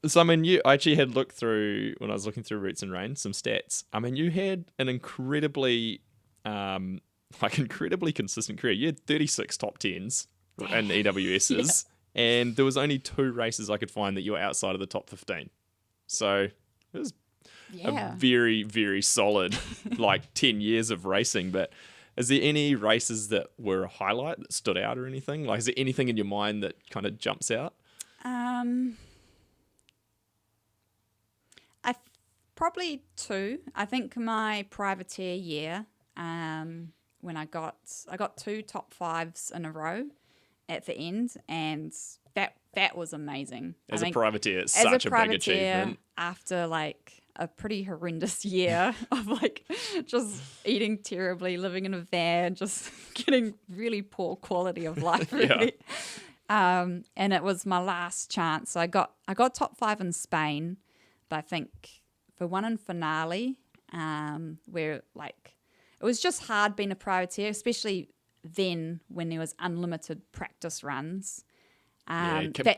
So I mean, I actually had looked through, when I was looking through Roots and Rain, some stats. I mean, you had an incredibly consistent career. You had 36 top 10s in EWSs, and there was only 2 races I could find that you were outside of the top 15. So it was a very, very solid, like 10 years of racing. But is there any races that were a highlight that stood out or anything? Like, is there anything in your mind that kind of jumps out? Probably 2. I think my privateer year, when I got 2 top 5s in a row at the end, and that was amazing. As a privateer, it's such a big achievement. After like a pretty horrendous year of like just eating terribly, living in a van, just getting really poor quality of life, really. And it was my last chance. So I got top 5 in Spain, but I think the one in Finale, where like it was just hard being a privateer, especially then when there was unlimited practice runs.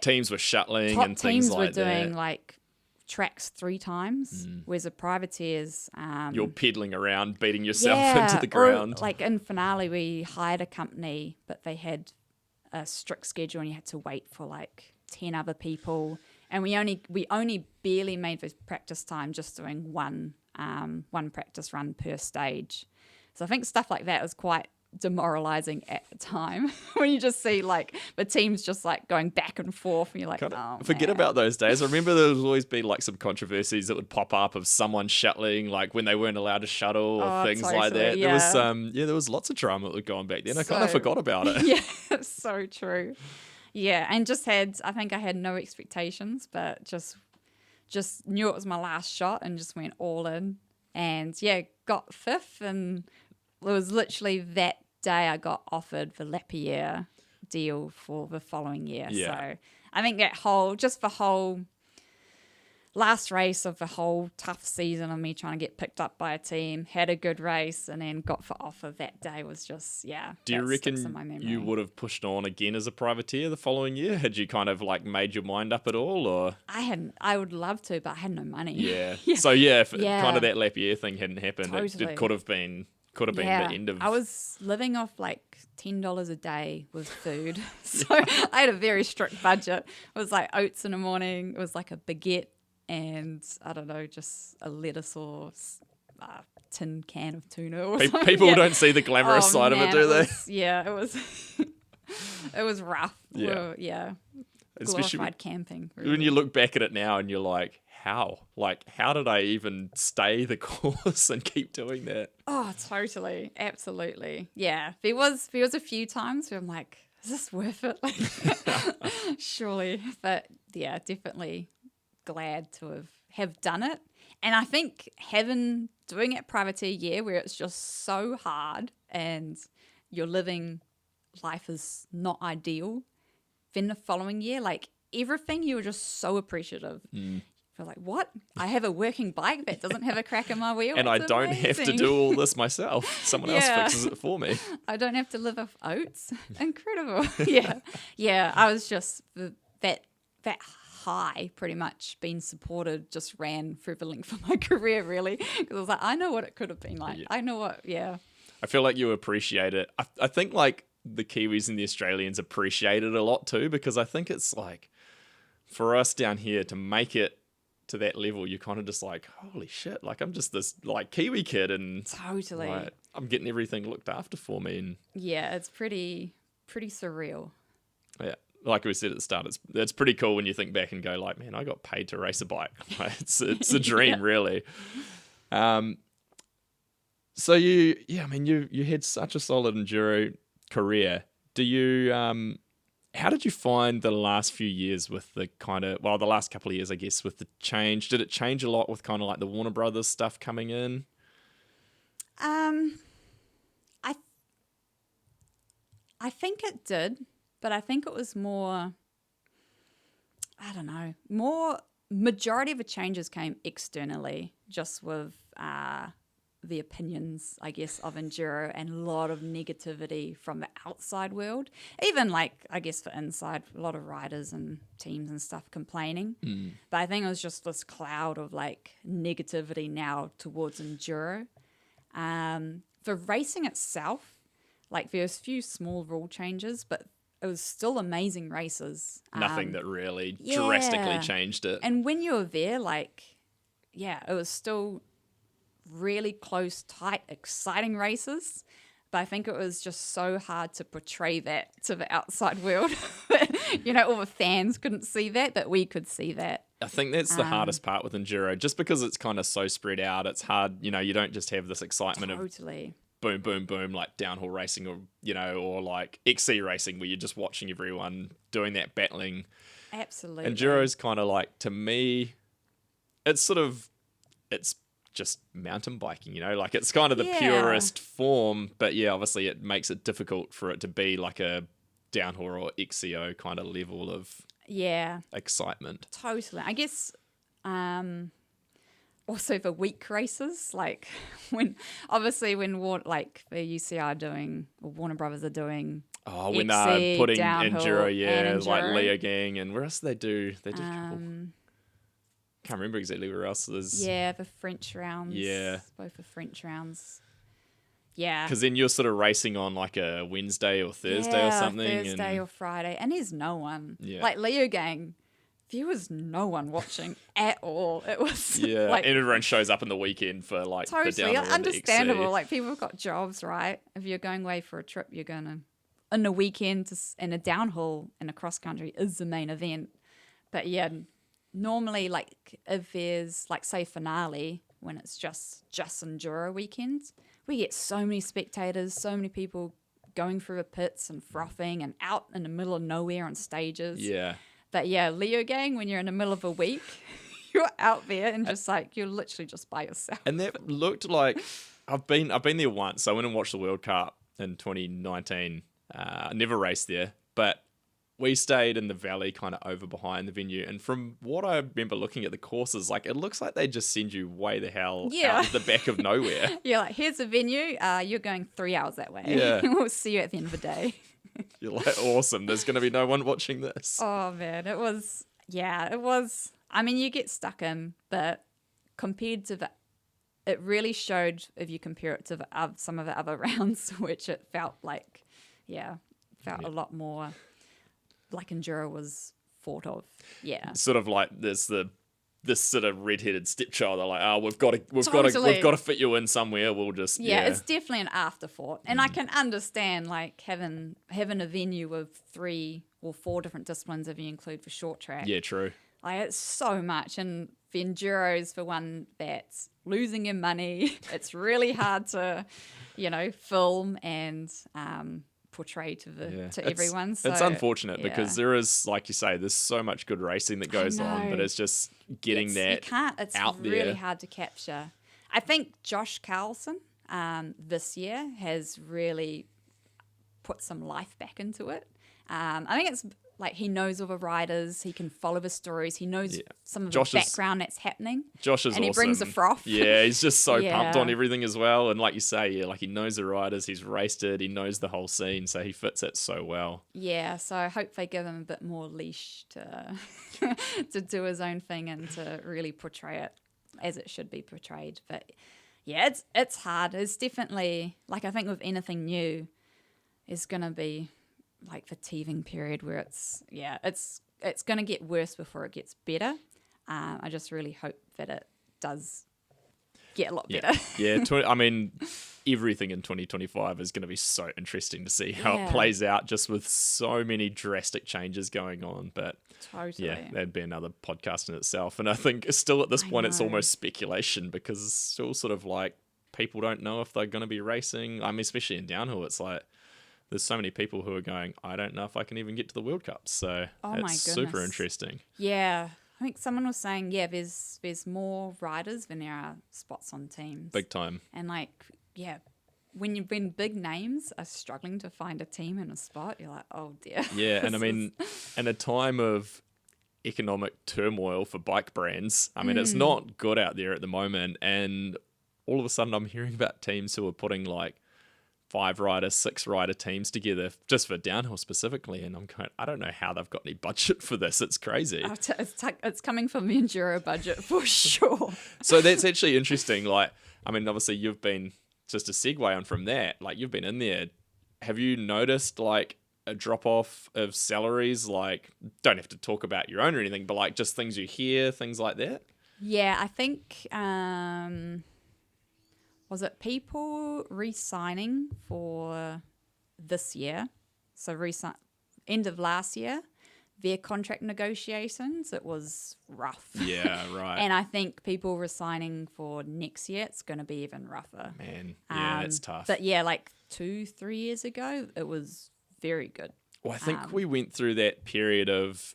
Teams were shuttling and things like that. Teams were doing like tracks 3 times, whereas a privateer's you're pedaling around, beating yourself into the ground. Or, like in Finale, we hired a company, but they had a strict schedule, and you had to wait for like 10 other people. And we only barely made the practice time, just doing one practice run per stage. So I think stuff like that was quite demoralizing at the time when you just see like the teams just like going back and forth, and you're like, forget about those days. I remember there would always be like some controversies that would pop up of someone shuttling, like when they weren't allowed to shuttle or things like that. Yeah. There was lots of drama that was going back then. I kind of forgot about it. Yeah, so true. Yeah, and I think I had no expectations, but just knew it was my last shot and just went all in. And yeah, got 5th, and it was literally that day I got offered the Lapierre deal for the following year. Yeah. So I think the whole last race of the whole tough season of me trying to get picked up by a team, had a good race, and then got the offer that day was just, Do you reckon you would have pushed on again as a privateer the following year? Had you kind of like made your mind up at all, or? I would love to, but I had no money. Yeah. So if kind of that Lapierre thing hadn't happened, totally. it could have been the end of. I was living off like $10 a day with food, so I had a very strict budget. It was like oats in the morning. It was like a baguette, and I don't know, just a lettuce or tin can of tuna or something. People don't see the glamorous side of it, do they? It was it was rough. Yeah. Especially glorified camping. Really. When you look back at it now and you're like, how? Like, how did I even stay the course and keep doing that? Oh, totally. Absolutely. Yeah. There was a few times where I'm like, is this worth it? Like, surely. But yeah, definitely glad to have done it. And I think doing it privateer year where it's just so hard and you're living life is not ideal, then the following year, like everything, you were just so appreciative. You're like, what? I have a working bike that doesn't have a crack in my wheel. And That's I don't amazing. have to do all this myself. Someone else fixes it for me. I don't have to live off oats. Incredible. Yeah. I was just that high, pretty much being supported, just ran through the length of my career, really. Because I was like, I know what it could have been like. Yeah. I know what. Yeah. I feel like you appreciate it. I think like the Kiwis and the Australians appreciate it a lot too, because I think it's like for us down here to make it to that level, you're kind of just like, holy shit, like I'm just this like Kiwi kid, and totally like, I'm getting everything looked after for me. And yeah, it's pretty surreal. Yeah, like we said at the start, it's pretty cool when you think back and go like, man, I got paid to race a bike. Like, it's a dream, really. So you had such a solid enduro career. How did you find the last few years with the the last couple of years, I guess, with the change? Did it change a lot with kind of like the Warner Brothers stuff coming in? I I think it did, but I think it was more, I don't know, more majority of the changes came externally, just with the opinions, I guess, of enduro and a lot of negativity from the outside world. Even like, I guess, for inside, a lot of riders and teams and stuff complaining. But I think it was just this cloud of like negativity now towards enduro. For racing itself, like there's a few small rule changes, but it was still amazing races. Nothing that really drastically yeah. changed it. And when you were there, like, yeah, it was still really close, tight, exciting races. But I think it was just so hard to portray that to the outside world. You know, all the fans couldn't see that, but we could see that. I think that's the hardest part with enduro, just because it's kind of so spread out. It's hard, you know, you don't just have this excitement of Totally. boom, boom, boom, like downhill racing or, you know, or like XC racing where you're just watching everyone doing that battling. Absolutely. Enduro's kind of like, to me, it's just mountain biking, you know, like it's kind of the purest form, but yeah, obviously it makes it difficult for it to be like a downhill or XCO kind of level of excitement. Totally. I guess also for week races, like when like the UCI are doing, or Warner Brothers are doing when XC, they're putting downhill, enduro, and like enduro. Leo Gang, and where else do they do? They did a couple. Can't remember exactly where else there's. Yeah, the French rounds. Yeah. Both the French rounds. Yeah. Because then you're sort of racing on like a Wednesday or Thursday or something. Thursday or Friday. And there's no one. Yeah. Like Leo Gang, there was no one watching at all. It was and everyone shows up in the weekend for like totally the downhill and the understandable. XC. Like people have got jobs, right? If you're going away for a trip, you're going to, in the weekend, and a downhill and a cross country is the main event. But yeah, normally, like if there's like say finale when it's just enduro weekends, we get so many spectators, so many people going through the pits and frothing and out in the middle of nowhere on stages. Yeah. But yeah, Leo Gang, when you're in the middle of a week, you're out there and just like you're literally just by yourself. And that looked like I've been there once. I went and watched the World Cup in 2019. I never raced there, but we stayed in the valley kind of over behind the venue. And from what I remember looking at the courses, like it looks like they just send you way the hell out of the back of nowhere. Yeah, like here's the venue. You're going 3 hours that way. Yeah. We'll see you at the end of the day. You're like, awesome. There's going to be no one watching this. Oh man, it was. I mean, you get stuck in, but compared to it really showed if you compare it to some of the other rounds, which it felt like, a lot more like enduro was thought of. Yeah. Sort of like this sort of redheaded stepchild. They're like, we've got to fit you in somewhere. We'll just it's definitely an afterthought, and I can understand like having a venue with 3 or 4 different disciplines if you include for short track. Yeah, true. Like it's so much, and the enduro's for one that's losing your money. It's really hard to, film and portray to everyone. So it's unfortunate because there is, like you say, there's so much good racing that goes on, but it's just getting it's out there. Really hard to capture. I think Josh Carlson this year has really put some life back into it. I think it's like he knows all the riders, he can follow the stories, he knows some of the background that's happening. Josh is and awesome. He brings the froth. Yeah, he's just so pumped on everything as well. And like you say, like he knows the riders, he's raced it, he knows the whole scene, so he fits it so well. Yeah, so I hope they give him a bit more leash to to do his own thing and to really portray it as it should be portrayed. But yeah, it's hard. It's definitely, like I think with anything new, is going to be like the teething period where it's going to get worse before it gets better. I just really hope that it does get a lot better. I mean, everything in 2025 is going to be so interesting to see how it plays out, just with so many drastic changes going on. But that'd be another podcast in itself. And I think still at this point, it's almost speculation because it's still sort of like people don't know if they're going to be racing. I mean, especially in downhill, it's like, there's so many people who are going, I don't know if I can even get to the World Cup. So it's super interesting. Yeah. I think someone was saying, there's more riders than there are spots on teams. Big time. And like yeah, when big names are struggling to find a team in a spot, you're like, oh dear. Yeah, and I This mean, in a time of economic turmoil for bike brands, I mean, it's not good out there at the moment. And all of a sudden, I'm hearing about teams who are putting like 5-rider, 6-rider teams together just for downhill specifically. And I'm going, I don't know how they've got any budget for this. It's crazy. it's coming from the enduro budget for sure. So that's actually interesting. Like, I mean, obviously, you've been, just a segue on from that, like, you've been in there. Have you noticed like a drop off of salaries? Like, don't have to talk about your own or anything, but like just things you hear, things like that? Yeah, I think, was it people re-signing for this year? So end of last year, their contract negotiations, it was rough. Yeah, right. And I think people resigning for next year, it's going to be even rougher. Man, yeah, that's tough. But yeah, like 2-3 years ago, it was very good. Well, I think we went through that period of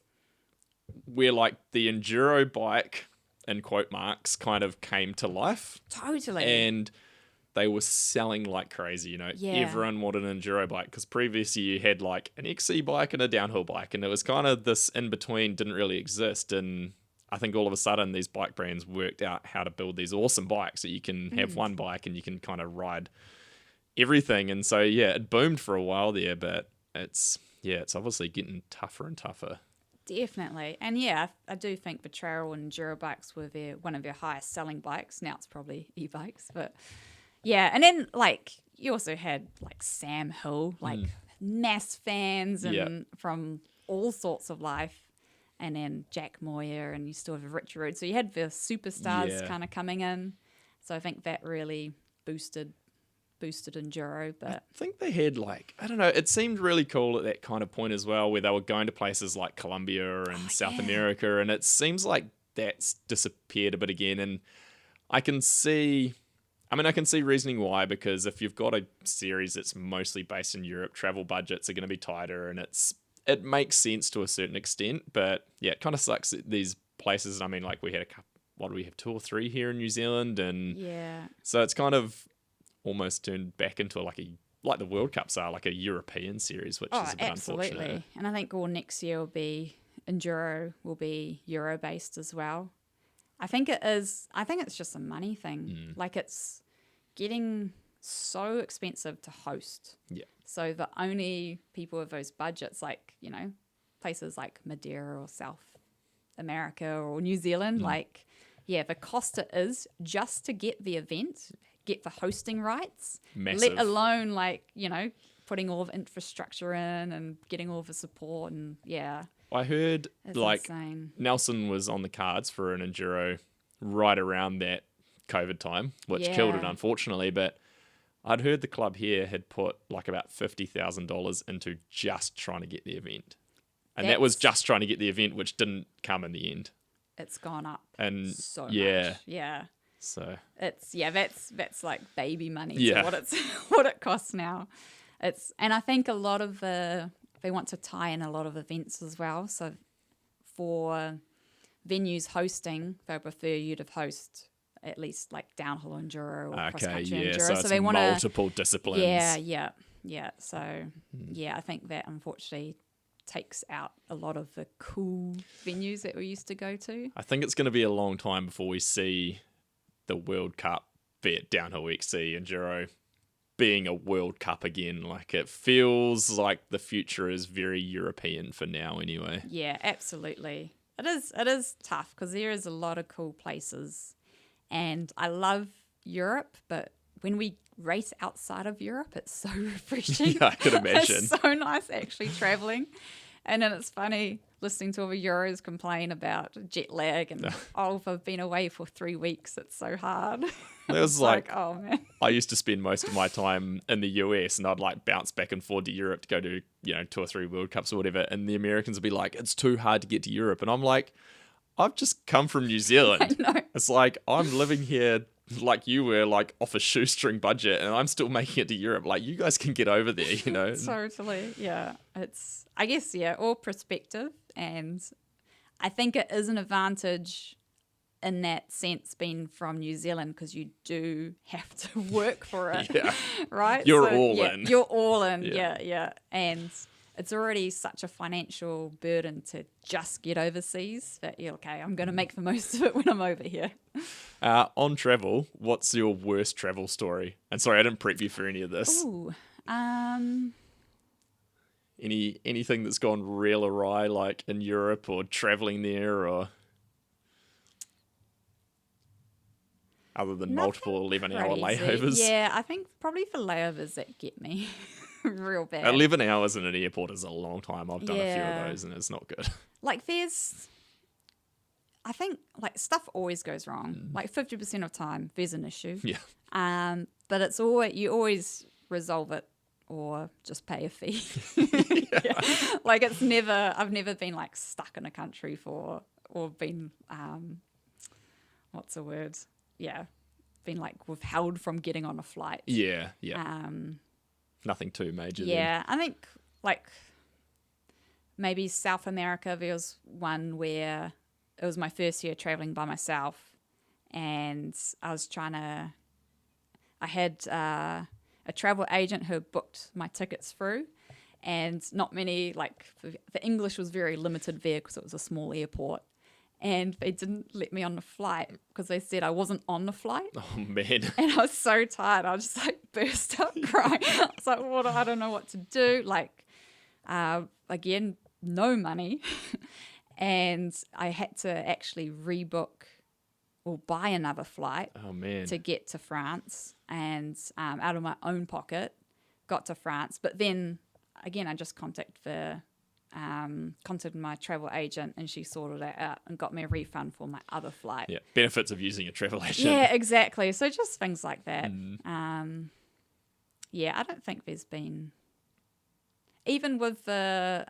where like the enduro bike, in quote marks, kind of came to life. Totally. And they were selling like crazy, Yeah. Everyone wanted an enduro bike because previously you had like an XC bike and a downhill bike, and it was kind of this in between didn't really exist. And I think all of a sudden these bike brands worked out how to build these awesome bikes that you can have one bike and you can kind of ride everything. And so, yeah, it boomed for a while there, but it's obviously getting tougher and tougher. Definitely. And yeah, I do think the trail and enduro bikes were one of their highest selling bikes. Now it's probably e-bikes, but yeah. And then like you also had like Sam Hill, like mass fans and from all sorts of life. And then Jack Moyer, and you still have Richard. So you had the superstars kind of coming in. So I think that really boosted enduro. But I think they had like, I don't know, it seemed really cool at that kind of point as well, where they were going to places like Colombia and South America, and it seems like that's disappeared a bit again. And I can see reasoning why, because if you've got a series that's mostly based in Europe, travel budgets are going to be tighter, and it makes sense to a certain extent. But yeah, it kind of sucks that these places. I mean, like we had a couple, what do we have, 2 or 3 here in New Zealand, and so it's kind of almost turned back into like the World Cups are, like a European series, which is a bit unfortunate. And I think next year enduro will be Euro based as well. I think it's just a money thing. Like it's getting so expensive to host. Yeah. So the only people with those budgets, like, places like Madeira or South America or New Zealand, the cost it is just to get the event, get the hosting rights, massive. Let alone putting all the infrastructure in and getting all the support. And I heard it's like insane. Nelson was on the cards for an enduro right around that COVID time, which killed it, unfortunately. But I'd heard the club here had put like about $50,000 into just trying to get the event. And that was just trying to get the event, which didn't come in the end. It's gone up and so much. Yeah. So it's that's like baby money to what it costs now. And I think a lot of they want to tie in a lot of events as well. So for venues hosting, they prefer you to host at least like downhill enduro or cross-country enduro. So they want multiple disciplines. Yeah. So I think that unfortunately takes out a lot of the cool venues that we used to go to. I think it's going to be a long time before we see the World Cup, be it downhill XC, enduro, being a World Cup again. Like, it feels like the future is very European for now anyway. Yeah, absolutely. It is tough because there is a lot of cool places, and I love Europe, but when we race outside of Europe, it's so refreshing. Yeah, I can imagine. It's so nice actually traveling. And then it's funny listening to all the Euros complain about jet lag and, I've been away for 3 weeks. It's so hard. It was like, oh man. I used to spend most of my time in the US, and I'd like bounce back and forth to Europe to go to, 2 or 3 World Cups or whatever. And the Americans would be like, it's too hard to get to Europe. And I'm like, I've just come from New Zealand. I know. It's like, I'm living here like you were, like off a shoestring budget, and I'm still making it to Europe. Like, you guys can get over there, Totally, yeah. It's, I guess, all perspective, and I think it is an advantage in that sense being from New Zealand, because you do have to work for it, Yeah. right? You're all yeah, in. You're all in, Yeah. yeah. And it's already such a financial burden to just get overseas that you're okay, I'm going to make the most of it when I'm over here. On travel, what's your worst travel story? And sorry, I didn't prep you for any of this. Ooh, Anything that's gone real awry, like in Europe or traveling there, or other than multiple 11-hour crazy. layovers? Yeah, I think probably for layovers that get me real bad. 11 hours in an airport is a long time. I've done a few Yeah. of those, and it's not good. Like I think like stuff always goes wrong. Like 50% of time, there's an issue. Yeah. But it's you always resolve it or just pay a fee. Yeah. Like I've never been like stuck in a country or been, what's the word? Yeah. Been like withheld from getting on a flight. Yeah. Nothing too major. Yeah. I think like maybe South America, there was one where it was my first year traveling by myself, and I had a travel agent who booked my tickets through, and not many, like the English was very limited there because it was a small airport, and they didn't let me on the flight because they said I wasn't on the flight. Oh, man. And I was so tired. I just like burst out crying. I was like, I don't know what to do. Like, again, no money. And I had to actually rebook or buy another flight Oh, man. to get to France, and out of my own pocket got to France. But then again, I just contacted my travel agent, and she sorted that out and got me a refund for my other flight. Yeah. Benefits of using a travel agent. Yeah, exactly. So just things like that. Yeah, I don't think there's been, even with the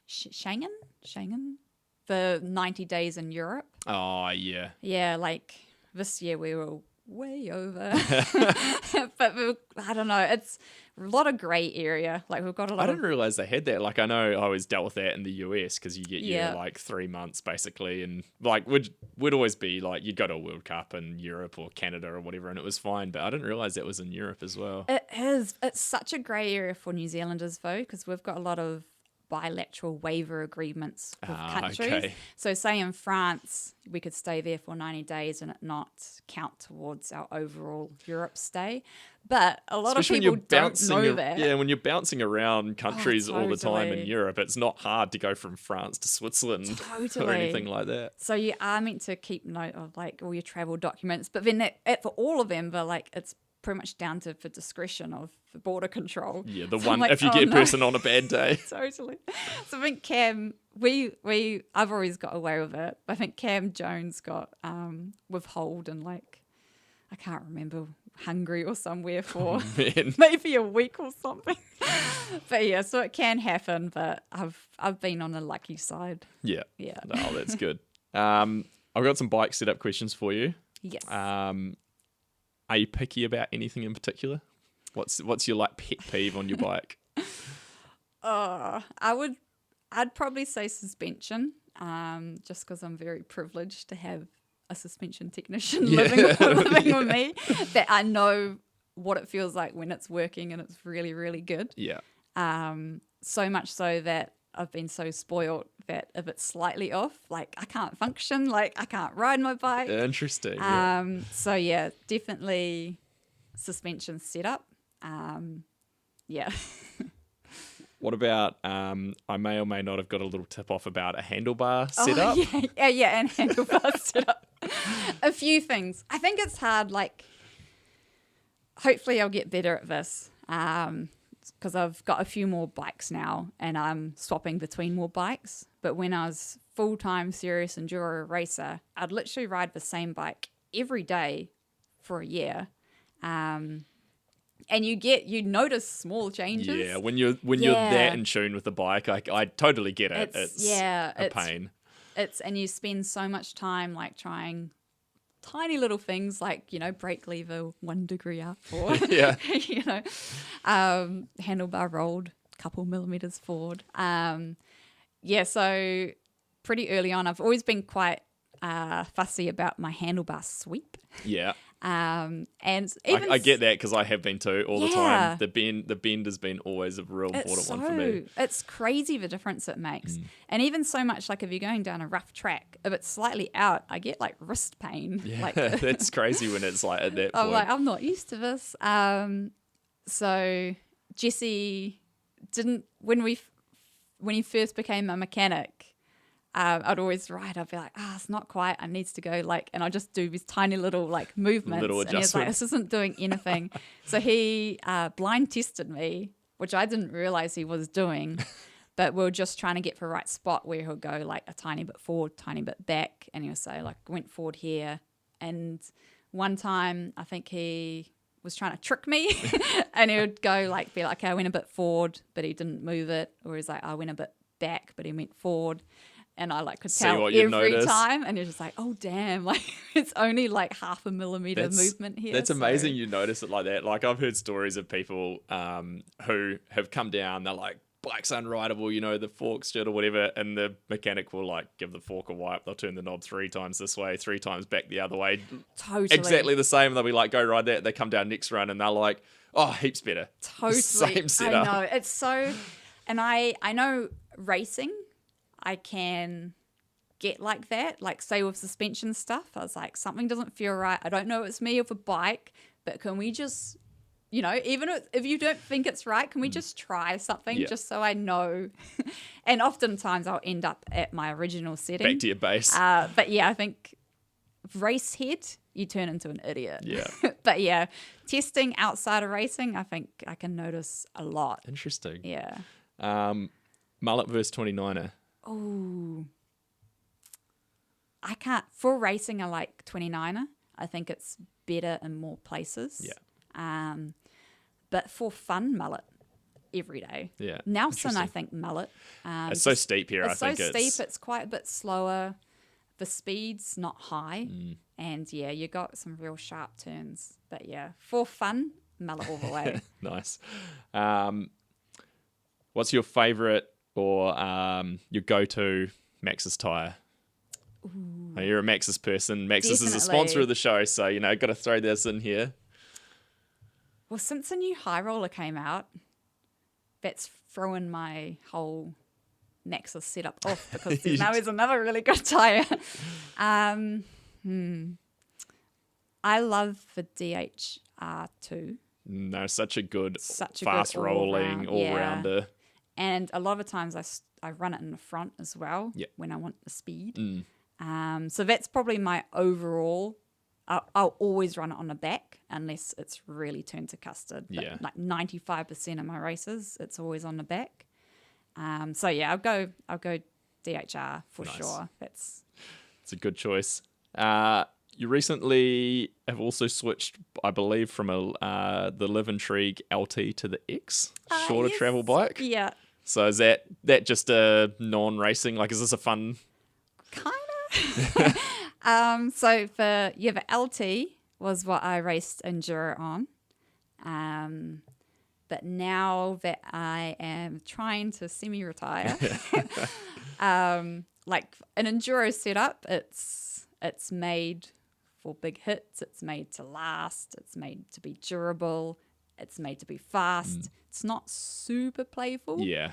Schengen, the 90 days in Europe. Oh, yeah. Yeah, like this year we were way over. But I don't know, it's a lot of grey area. Like we've got a I lot of... didn't realize they had that. Like, I know I always dealt with that in the US because you get Yeah. like 3 months basically, and like would always be like you'd go to a World Cup in Europe or Canada or whatever, and it was fine. But I didn't realize that was in Europe as well. It is. It's such a grey area for New Zealanders though, because we've got a lot of bilateral waiver agreements with countries. Okay. So say in France, we could stay there for 90 days and it not count towards our overall Europe stay. But a lot Especially of when people you're don't bouncing, know that. yeah, when you're bouncing around countries all the time in totally. Europe, it's not hard to go from France to Switzerland or Totally. anything like that. So you are meant to keep note of like all your travel documents, but then for all of them, they're like, it's pretty much down to the discretion of the border control. Yeah, the So one I'm like, if you oh, get a no. person on a bad day. Totally. So I think Cam, I've always got away with it. I think Cam Jones got withhold in like, I can't remember, Hungary or somewhere for Man. maybe a week or something. But yeah, so it can happen, but I've been on the lucky side. Yeah. Yeah. No, that's good. I've got some bike setup questions for you. Yes. Are you picky about anything in particular? What's your like pet peeve on your bike? I'd probably say suspension, just because I'm very privileged to have a suspension technician living with me, that I know what it feels like when it's working and it's really, really good. Yeah. So much so that I've been so spoiled that if it's slightly off, like I can't function, like I can't ride my bike. Interesting. Yeah. So yeah, definitely suspension setup. Yeah. What about, I may or may not have got a little tip off about a handlebar setup. Yeah, and handlebar setup. A few things. I think it's hard, like, hopefully I'll get better at this, because I've got a few more bikes now and I'm swapping between more bikes. But when I was full-time serious enduro racer, I'd literally ride the same bike every day for a year. And you notice small changes. Yeah, when you're that in tune with the bike, I totally get it. It's a pain. And you spend so much time like trying tiny little things like, brake lever 1 degree up or, Yeah. Handlebar rolled a couple millimeters forward. So pretty early on, I've always been quite fussy about my handlebar sweep. Yeah. And even I get that because I have been too all the Yeah. time. The bend has been always a real important one for me. It's crazy the difference it makes. And even so much like if you're going down a rough track, if it's slightly out, I get like wrist pain. Yeah, Like that's crazy when it's like at that I'm point. like, I'm not used to this. So Jesse didn't when he first became a mechanic. I'd always ride. I'd be like, it's not quite. I needs to go and I'll just do these tiny little movements. Little and he's like, adjustments. this isn't doing anything. So he blind tested me, which I didn't realize he was doing. But we were just trying to get for the right spot where he'll go like a tiny bit forward, tiny bit back, and he'll say like went forward here. And one time I think he was trying to trick me, and he would go be like, okay, I went a bit forward, but he didn't move it, or he's like, I went a bit back, but he went forward. And I could See tell what you every notice. time, and you're just like, oh damn, it's only like half a millimeter movement here. That's so- amazing you notice it like that. Like I've heard stories of people who have come down, they're like, bike's unrideable, the fork's shit or whatever, and the mechanic will give the fork a wipe. They'll turn the knob 3 times this way, 3 times back the other way. Totally. Exactly the same. They'll be like, go ride that. They come down next run and they're like, oh, heaps better. Totally. Same setup. I know. It's so, and I know racing, I can get like that. Like say with suspension stuff, I was like, something doesn't feel right. I don't know if it's me or the bike, but can we just, even if you don't think it's right, can we just try something just so I know? And oftentimes I'll end up at my original setting. Back to your base. But yeah, I think race head, you turn into an idiot. Yeah. But yeah, testing outside of racing, I think I can notice a lot. Interesting. Yeah. Mullet versus 29er. Oh, I can't. For racing, I like 29er. I think it's better in more places. Yeah. But for fun, mullet every day. Yeah. Nelson, I Interesting. think mullet. It's so steep here. It's I think so steep. It's quite a bit slower. The speed's not high. And yeah, you got some real sharp turns. But yeah, for fun, mullet all the way. Nice. What's your favourite or your go-to Maxxis tyre? Oh, you're a Maxxis person. Maxxis is a sponsor Definitely. of the show, so got to throw this in here. Well, since the new high roller came out, that's thrown my whole Maxxis setup off because now there's another really good tyre. I love the DHR2. No, such a good, Such a fast good rolling all-round, yeah. all-rounder. And a lot of times I run it in the front as well Yep. when I want the speed. So that's probably my overall. I'll always run it on the back unless it's really turned to custard. But Yeah. like 95% of my races, it's always on the back. So yeah, I'll go DHR for Nice. sure. It's It's a good choice. You recently have also switched, I believe, from the Live Intrigue LT to the X, shorter yes. travel bike. Yeah, So is that just a non-racing? Like, is this a fun? kind of. So the LT was what I raced enduro on. But now that I am trying to semi-retire, like an enduro setup, it's made for big hits. It's made to last. It's made to be durable. It's made to be fast. It's not super playful. Yeah.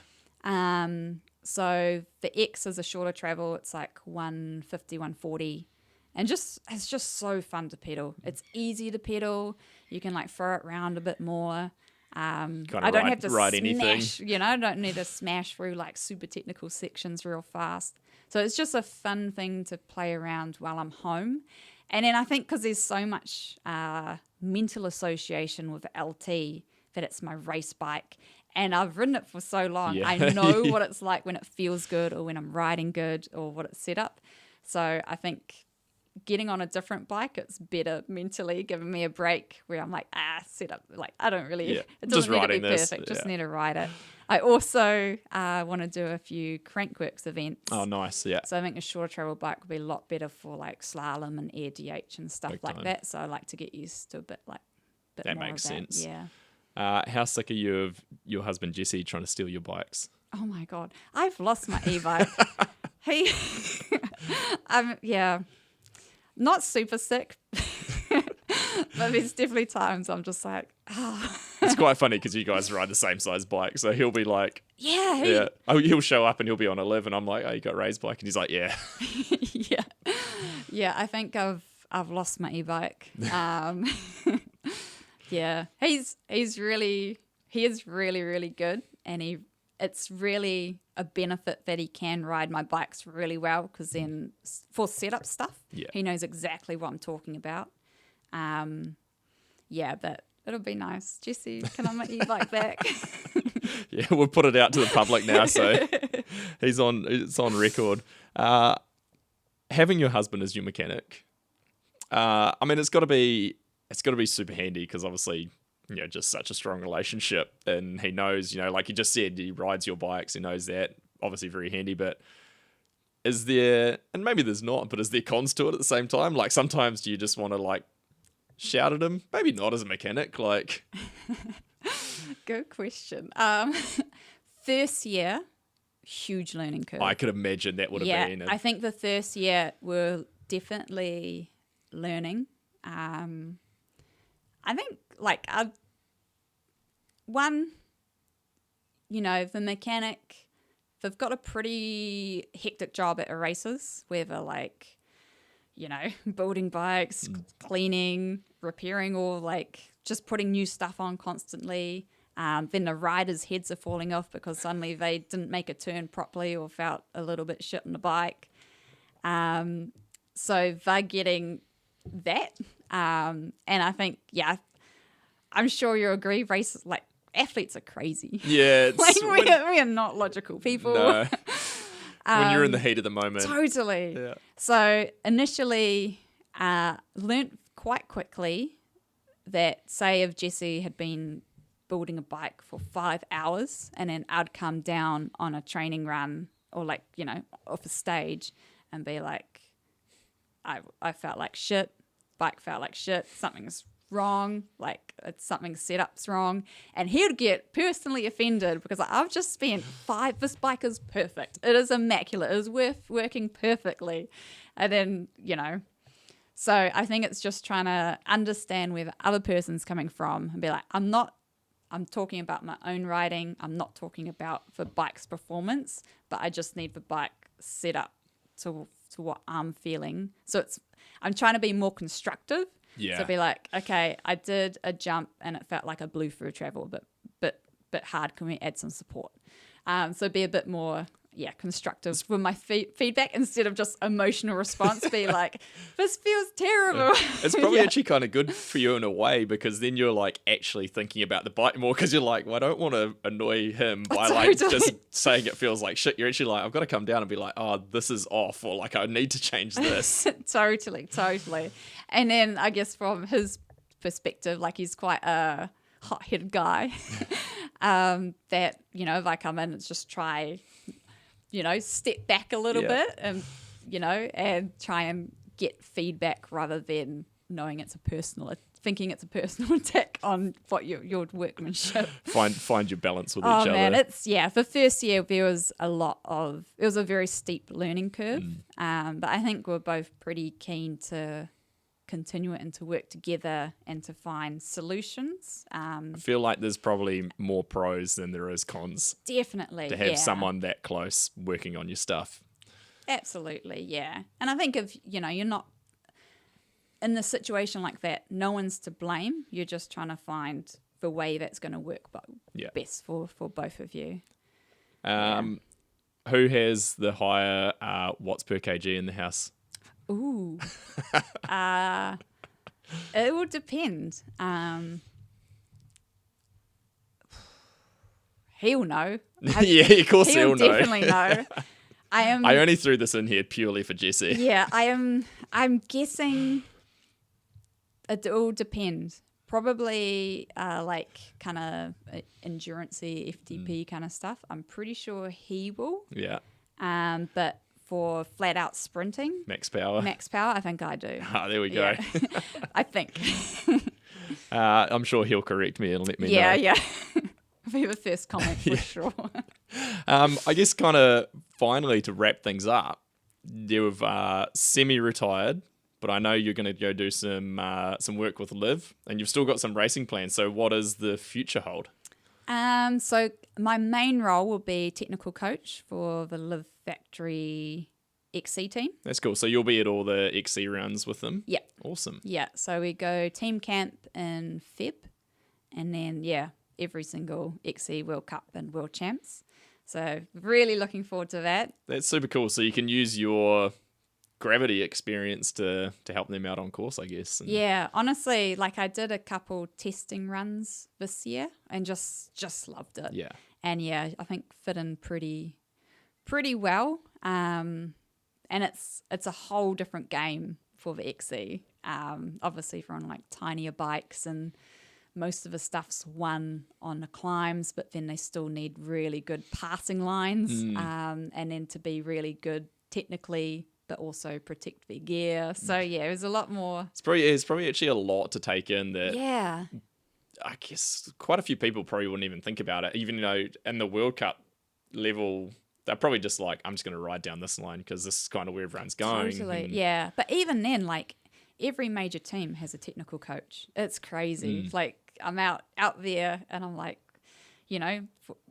So the X is a shorter travel. It's like 150, 140. And it's just so fun to pedal. It's easy to pedal. You can throw it around a bit more. I don't have to ride anything. smash, I don't need to smash through super technical sections real fast. So it's just a fun thing to play around while I'm home. And then I think because there's so much mental association with LT that it's my race bike. And I've ridden it for so long. Yeah. I know what it's like when it feels good or when I'm riding good or what it's set up. So I think getting on a different bike, it's better mentally, giving me a break where I'm set up. I don't really, Yeah. it Just doesn't need to be riding this, perfect. Just yeah. need to ride it. I also want to do a few Crankworks events. Oh, nice. Yeah. So I think a shorter travel bike would be a lot better for slalom and air DH and stuff Big like time. that. So I like to get used to a bit That more makes of that. sense. Yeah. How sick are you of your husband Jesse trying to steal your bikes? Oh my God. I've lost my e-bike. He, yeah, not super sick, but there's definitely times I'm just like, oh. It's quite funny because you guys ride the same size bike. So he'll be like, Yeah. Oh, he'll show up and he'll be on 11. I'm like, oh, you got Rae's bike? And he's like, yeah. Yeah. Yeah, I think I've lost my e-bike. Yeah. He is really, really good, and it's really a benefit that he can ride my bikes really well, because then for setup stuff, he knows exactly what I'm talking about. Yeah, but it'll be nice. Jesse, can I have my e-bike back? Yeah, we'll put it out to the public now, so it's on record. Having your husband as your mechanic, I mean, it's got to be super handy, because obviously, just such a strong relationship, and he knows, like you just said, he rides your bikes, he knows that, obviously very handy. But is there, and maybe there's not, but is there cons to it at the same time? Like sometimes do you just want to like shout at him? Maybe not as a mechanic, like. Good question. First year, huge learning curve. I could imagine that would have been. I think the first year we're definitely learning. I think like the mechanic, they've got a pretty hectic job at races, where they're like, building bikes, cleaning, repairing, or like just putting new stuff on constantly. Then the riders' heads are falling off because suddenly they didn't make a turn properly or felt a little bit shit on the bike. So they're getting that. And I think, I'm sure you'll agree, races, like athletes are crazy. Yeah. Like we are not logical people. No. When you're in the heat of the moment. Totally. Yeah. So initially, learnt quite quickly that, say if Jesse had been building a bike for 5 hours, and then I'd come down on a training run or like, off a stage and be like, I felt like shit, bike felt like shit, something's wrong, like something setup's wrong, and he would get personally offended because I've just spent this bike is perfect, it is immaculate, it is working perfectly, and then so I think it's just trying to understand where the other person's coming from and be like, I'm talking about my own riding, I'm not talking about the bike's performance, but I just need the bike set up to what I'm feeling. So I'm trying to be more constructive. Yeah. So be like, okay, I did a jump and it felt like I blew through travel, but hard. Can we add some support? So be a bit more, constructive with my feedback instead of just emotional response. Be like, this feels terrible. It's probably actually kind of good for you in a way, because then you're like actually thinking about the bike more, because you're like, well, I don't want to annoy him by like just saying it feels like shit. You're actually like, I've got to come down and be like, oh, this is off, or like I need to change this. Totally. And then I guess from his perspective, like he's quite a hot-headed guy, that, if I come in and just try, step back a little bit and, and try and get feedback rather than thinking it's a personal attack on what your workmanship. Find your balance with each other. Oh man, the first year it was a very steep learning curve. But I think we're both pretty keen to continue it and to work together and to find solutions. I feel like there's probably more pros than there is cons. Definitely, to have someone that close working on your stuff. Absolutely, yeah. And I think if, you're not in a situation like that, no one's to blame. You're just trying to find the way that's going to work best for both of you. Who has the higher watts per kg in the house? Ooh. It will depend. He'll know. Yeah, of course he'll know. Definitely know. I only threw this in here purely for Jesse. Yeah, I'm guessing it will depend. Probably like kind of endurance-y, FTP kind of stuff. I'm pretty sure he will. Yeah. But for flat out sprinting, max power, I think I do. There we go. I think. I'm sure he'll correct me and let me know. Yeah. Be the first comment for sure. I guess kind of finally to wrap things up, you've semi-retired, but I know you're going to go do some work with Liv, and you've still got some racing plans. So what does the future hold? So my main role will be technical coach for the Liv Factory XC team. That's cool. So you'll be at all the XC rounds with them? Yeah. Awesome. Yeah. So we go team camp in Feb, and then, every single XC World Cup and World Champs. So really looking forward to that. That's super cool. So you can use your gravity experience to help them out on course, I guess. And Yeah, honestly, like I did a couple testing runs this year and just loved it. Yeah. And I think fit in pretty well. And it's a whole different game for the XC. Obviously, for on like tinier bikes, and most of the stuff's won on the climbs, but then they still need really good passing lines, and then to be really good technically, but also protect their gear. So there's a lot more. It's probably actually a lot to take in that. Yeah. I guess quite a few people probably wouldn't even think about it. Even in the World Cup level, they're probably just like, I'm just going to ride down this line because this is kind of where everyone's going. Totally, yeah. But even then, like, every major team has a technical coach. It's crazy. Like, I'm out there and I'm like,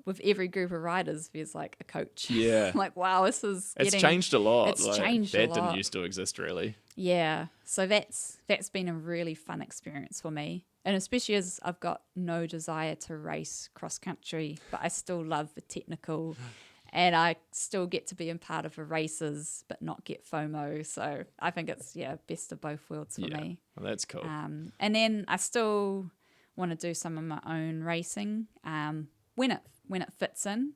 with every group of riders, there's like a coach. Yeah. Like, wow, this is It's changed a lot. It's changed a that lot. didn't used to exist, really. Yeah. So that's been a really fun experience for me. And especially as I've got no desire to race cross country, but I still love the technical and I still get to be a part of the races, but not get FOMO. So I think it's, best of both worlds for me. Well, that's cool. And then I still want to do some of my own racing when it fits in.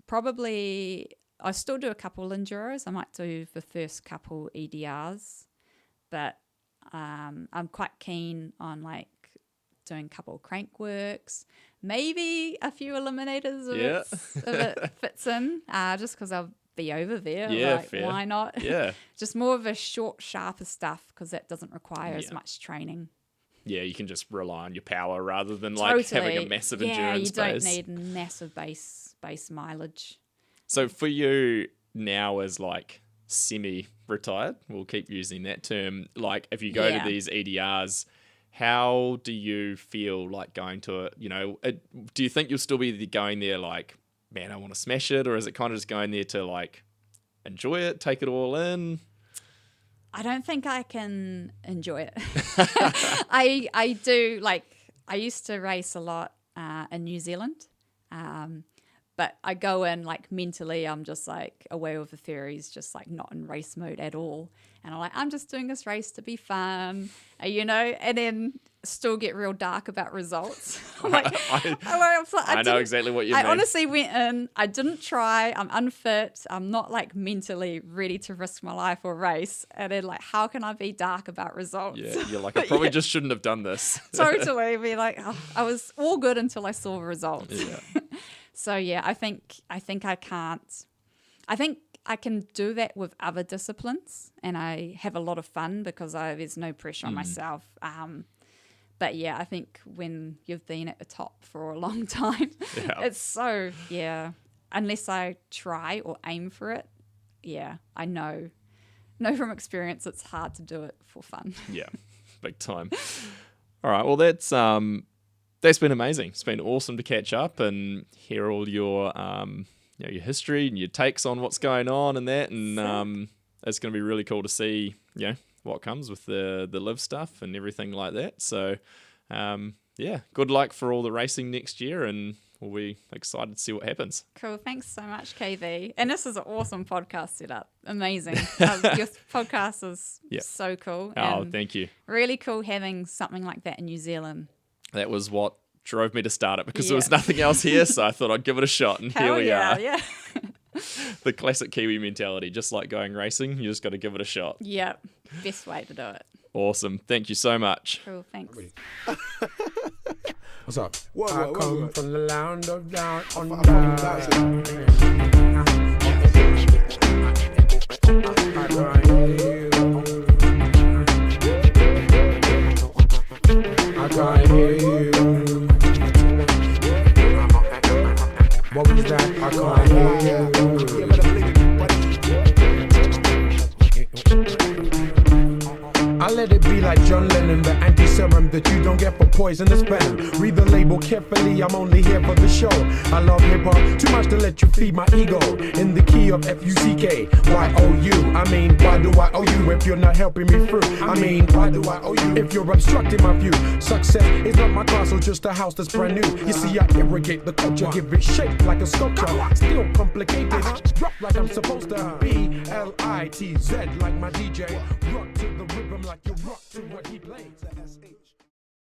Probably I still do a couple enduros. I might do the first couple EDRs, but I'm quite keen on like doing a couple crank works, maybe a few eliminators if it fits in, just because I'll be over there. Yeah, like, fair. Why not? Yeah. Just more of a short, sharper stuff because that doesn't require as much training. Yeah, you can just rely on your power rather than like having a massive endurance you base. don't need massive base mileage. So for you now as like semi-retired, we'll keep using that term, like if you go to these EDRs, how do you feel like going to it? Do you think you'll still be going there like, man, I want to smash it? Or is it kind of just going there to like enjoy it, take it all in? I don't think I can enjoy it. I do, like, I used to race a lot in New Zealand, but I go in, like, mentally, I'm just, like, away with the ferries, just, like, not in race mode at all. And I'm like, I'm just doing this race to be fun, and then still get real dark about results. I know exactly what you mean. I honestly went in, I didn't try, I'm unfit, I'm not like mentally ready to risk my life or race. And then like, how can I be dark about results? Yeah, you're like, I probably just shouldn't have done this. Totally. Be like, I was all good until I saw the results. Yeah. So I think I can't. I think I can do that with other disciplines, and I have a lot of fun because there's no pressure on myself. But I think when you've been at the top for a long time, it's so unless I try or aim for it, I know from experience it's hard to do it for fun. Yeah, big time. All right, well that's been amazing. It's been awesome to catch up and hear all your your history and your takes on what's going on and that, and it's going to be really cool to see what comes with the Liv stuff and everything like that. So good luck for all the racing next year, and we'll be excited to see what happens. Cool. Thanks so much, KV. And this is an awesome podcast setup. Amazing. Your podcast is so cool. Oh, and thank you. Really cool having something like that in New Zealand. That was what drove me to start it, because there was nothing else here, so I thought I'd give it a shot, and here we are. Yeah. The classic Kiwi mentality, just like going racing, you just got to give it a shot. Yeah, best way to do it. Awesome. Thank you so much. Cool, thanks. What's up? I come from the land of down under. I can't hear you. What was that? I can't hear you. be like John Lennon, the anti-serum that you don't get for poisonous venom. Read the label carefully, I'm only here for the show. I love hip-hop too much to let you feed my ego. In the key of F-U-C-K, Y-O-U. I mean, why do I owe you if you're not helping me through? I mean, why do I owe you if you're obstructing my view? Success is not my castle, just a house that's brand new. You see, I irrigate the culture, give it shape like a sculpture. Still complicated, rock like I'm supposed to. B-L-I-T-Z like my DJ. Rock to the rhythm like you rock to what he plays.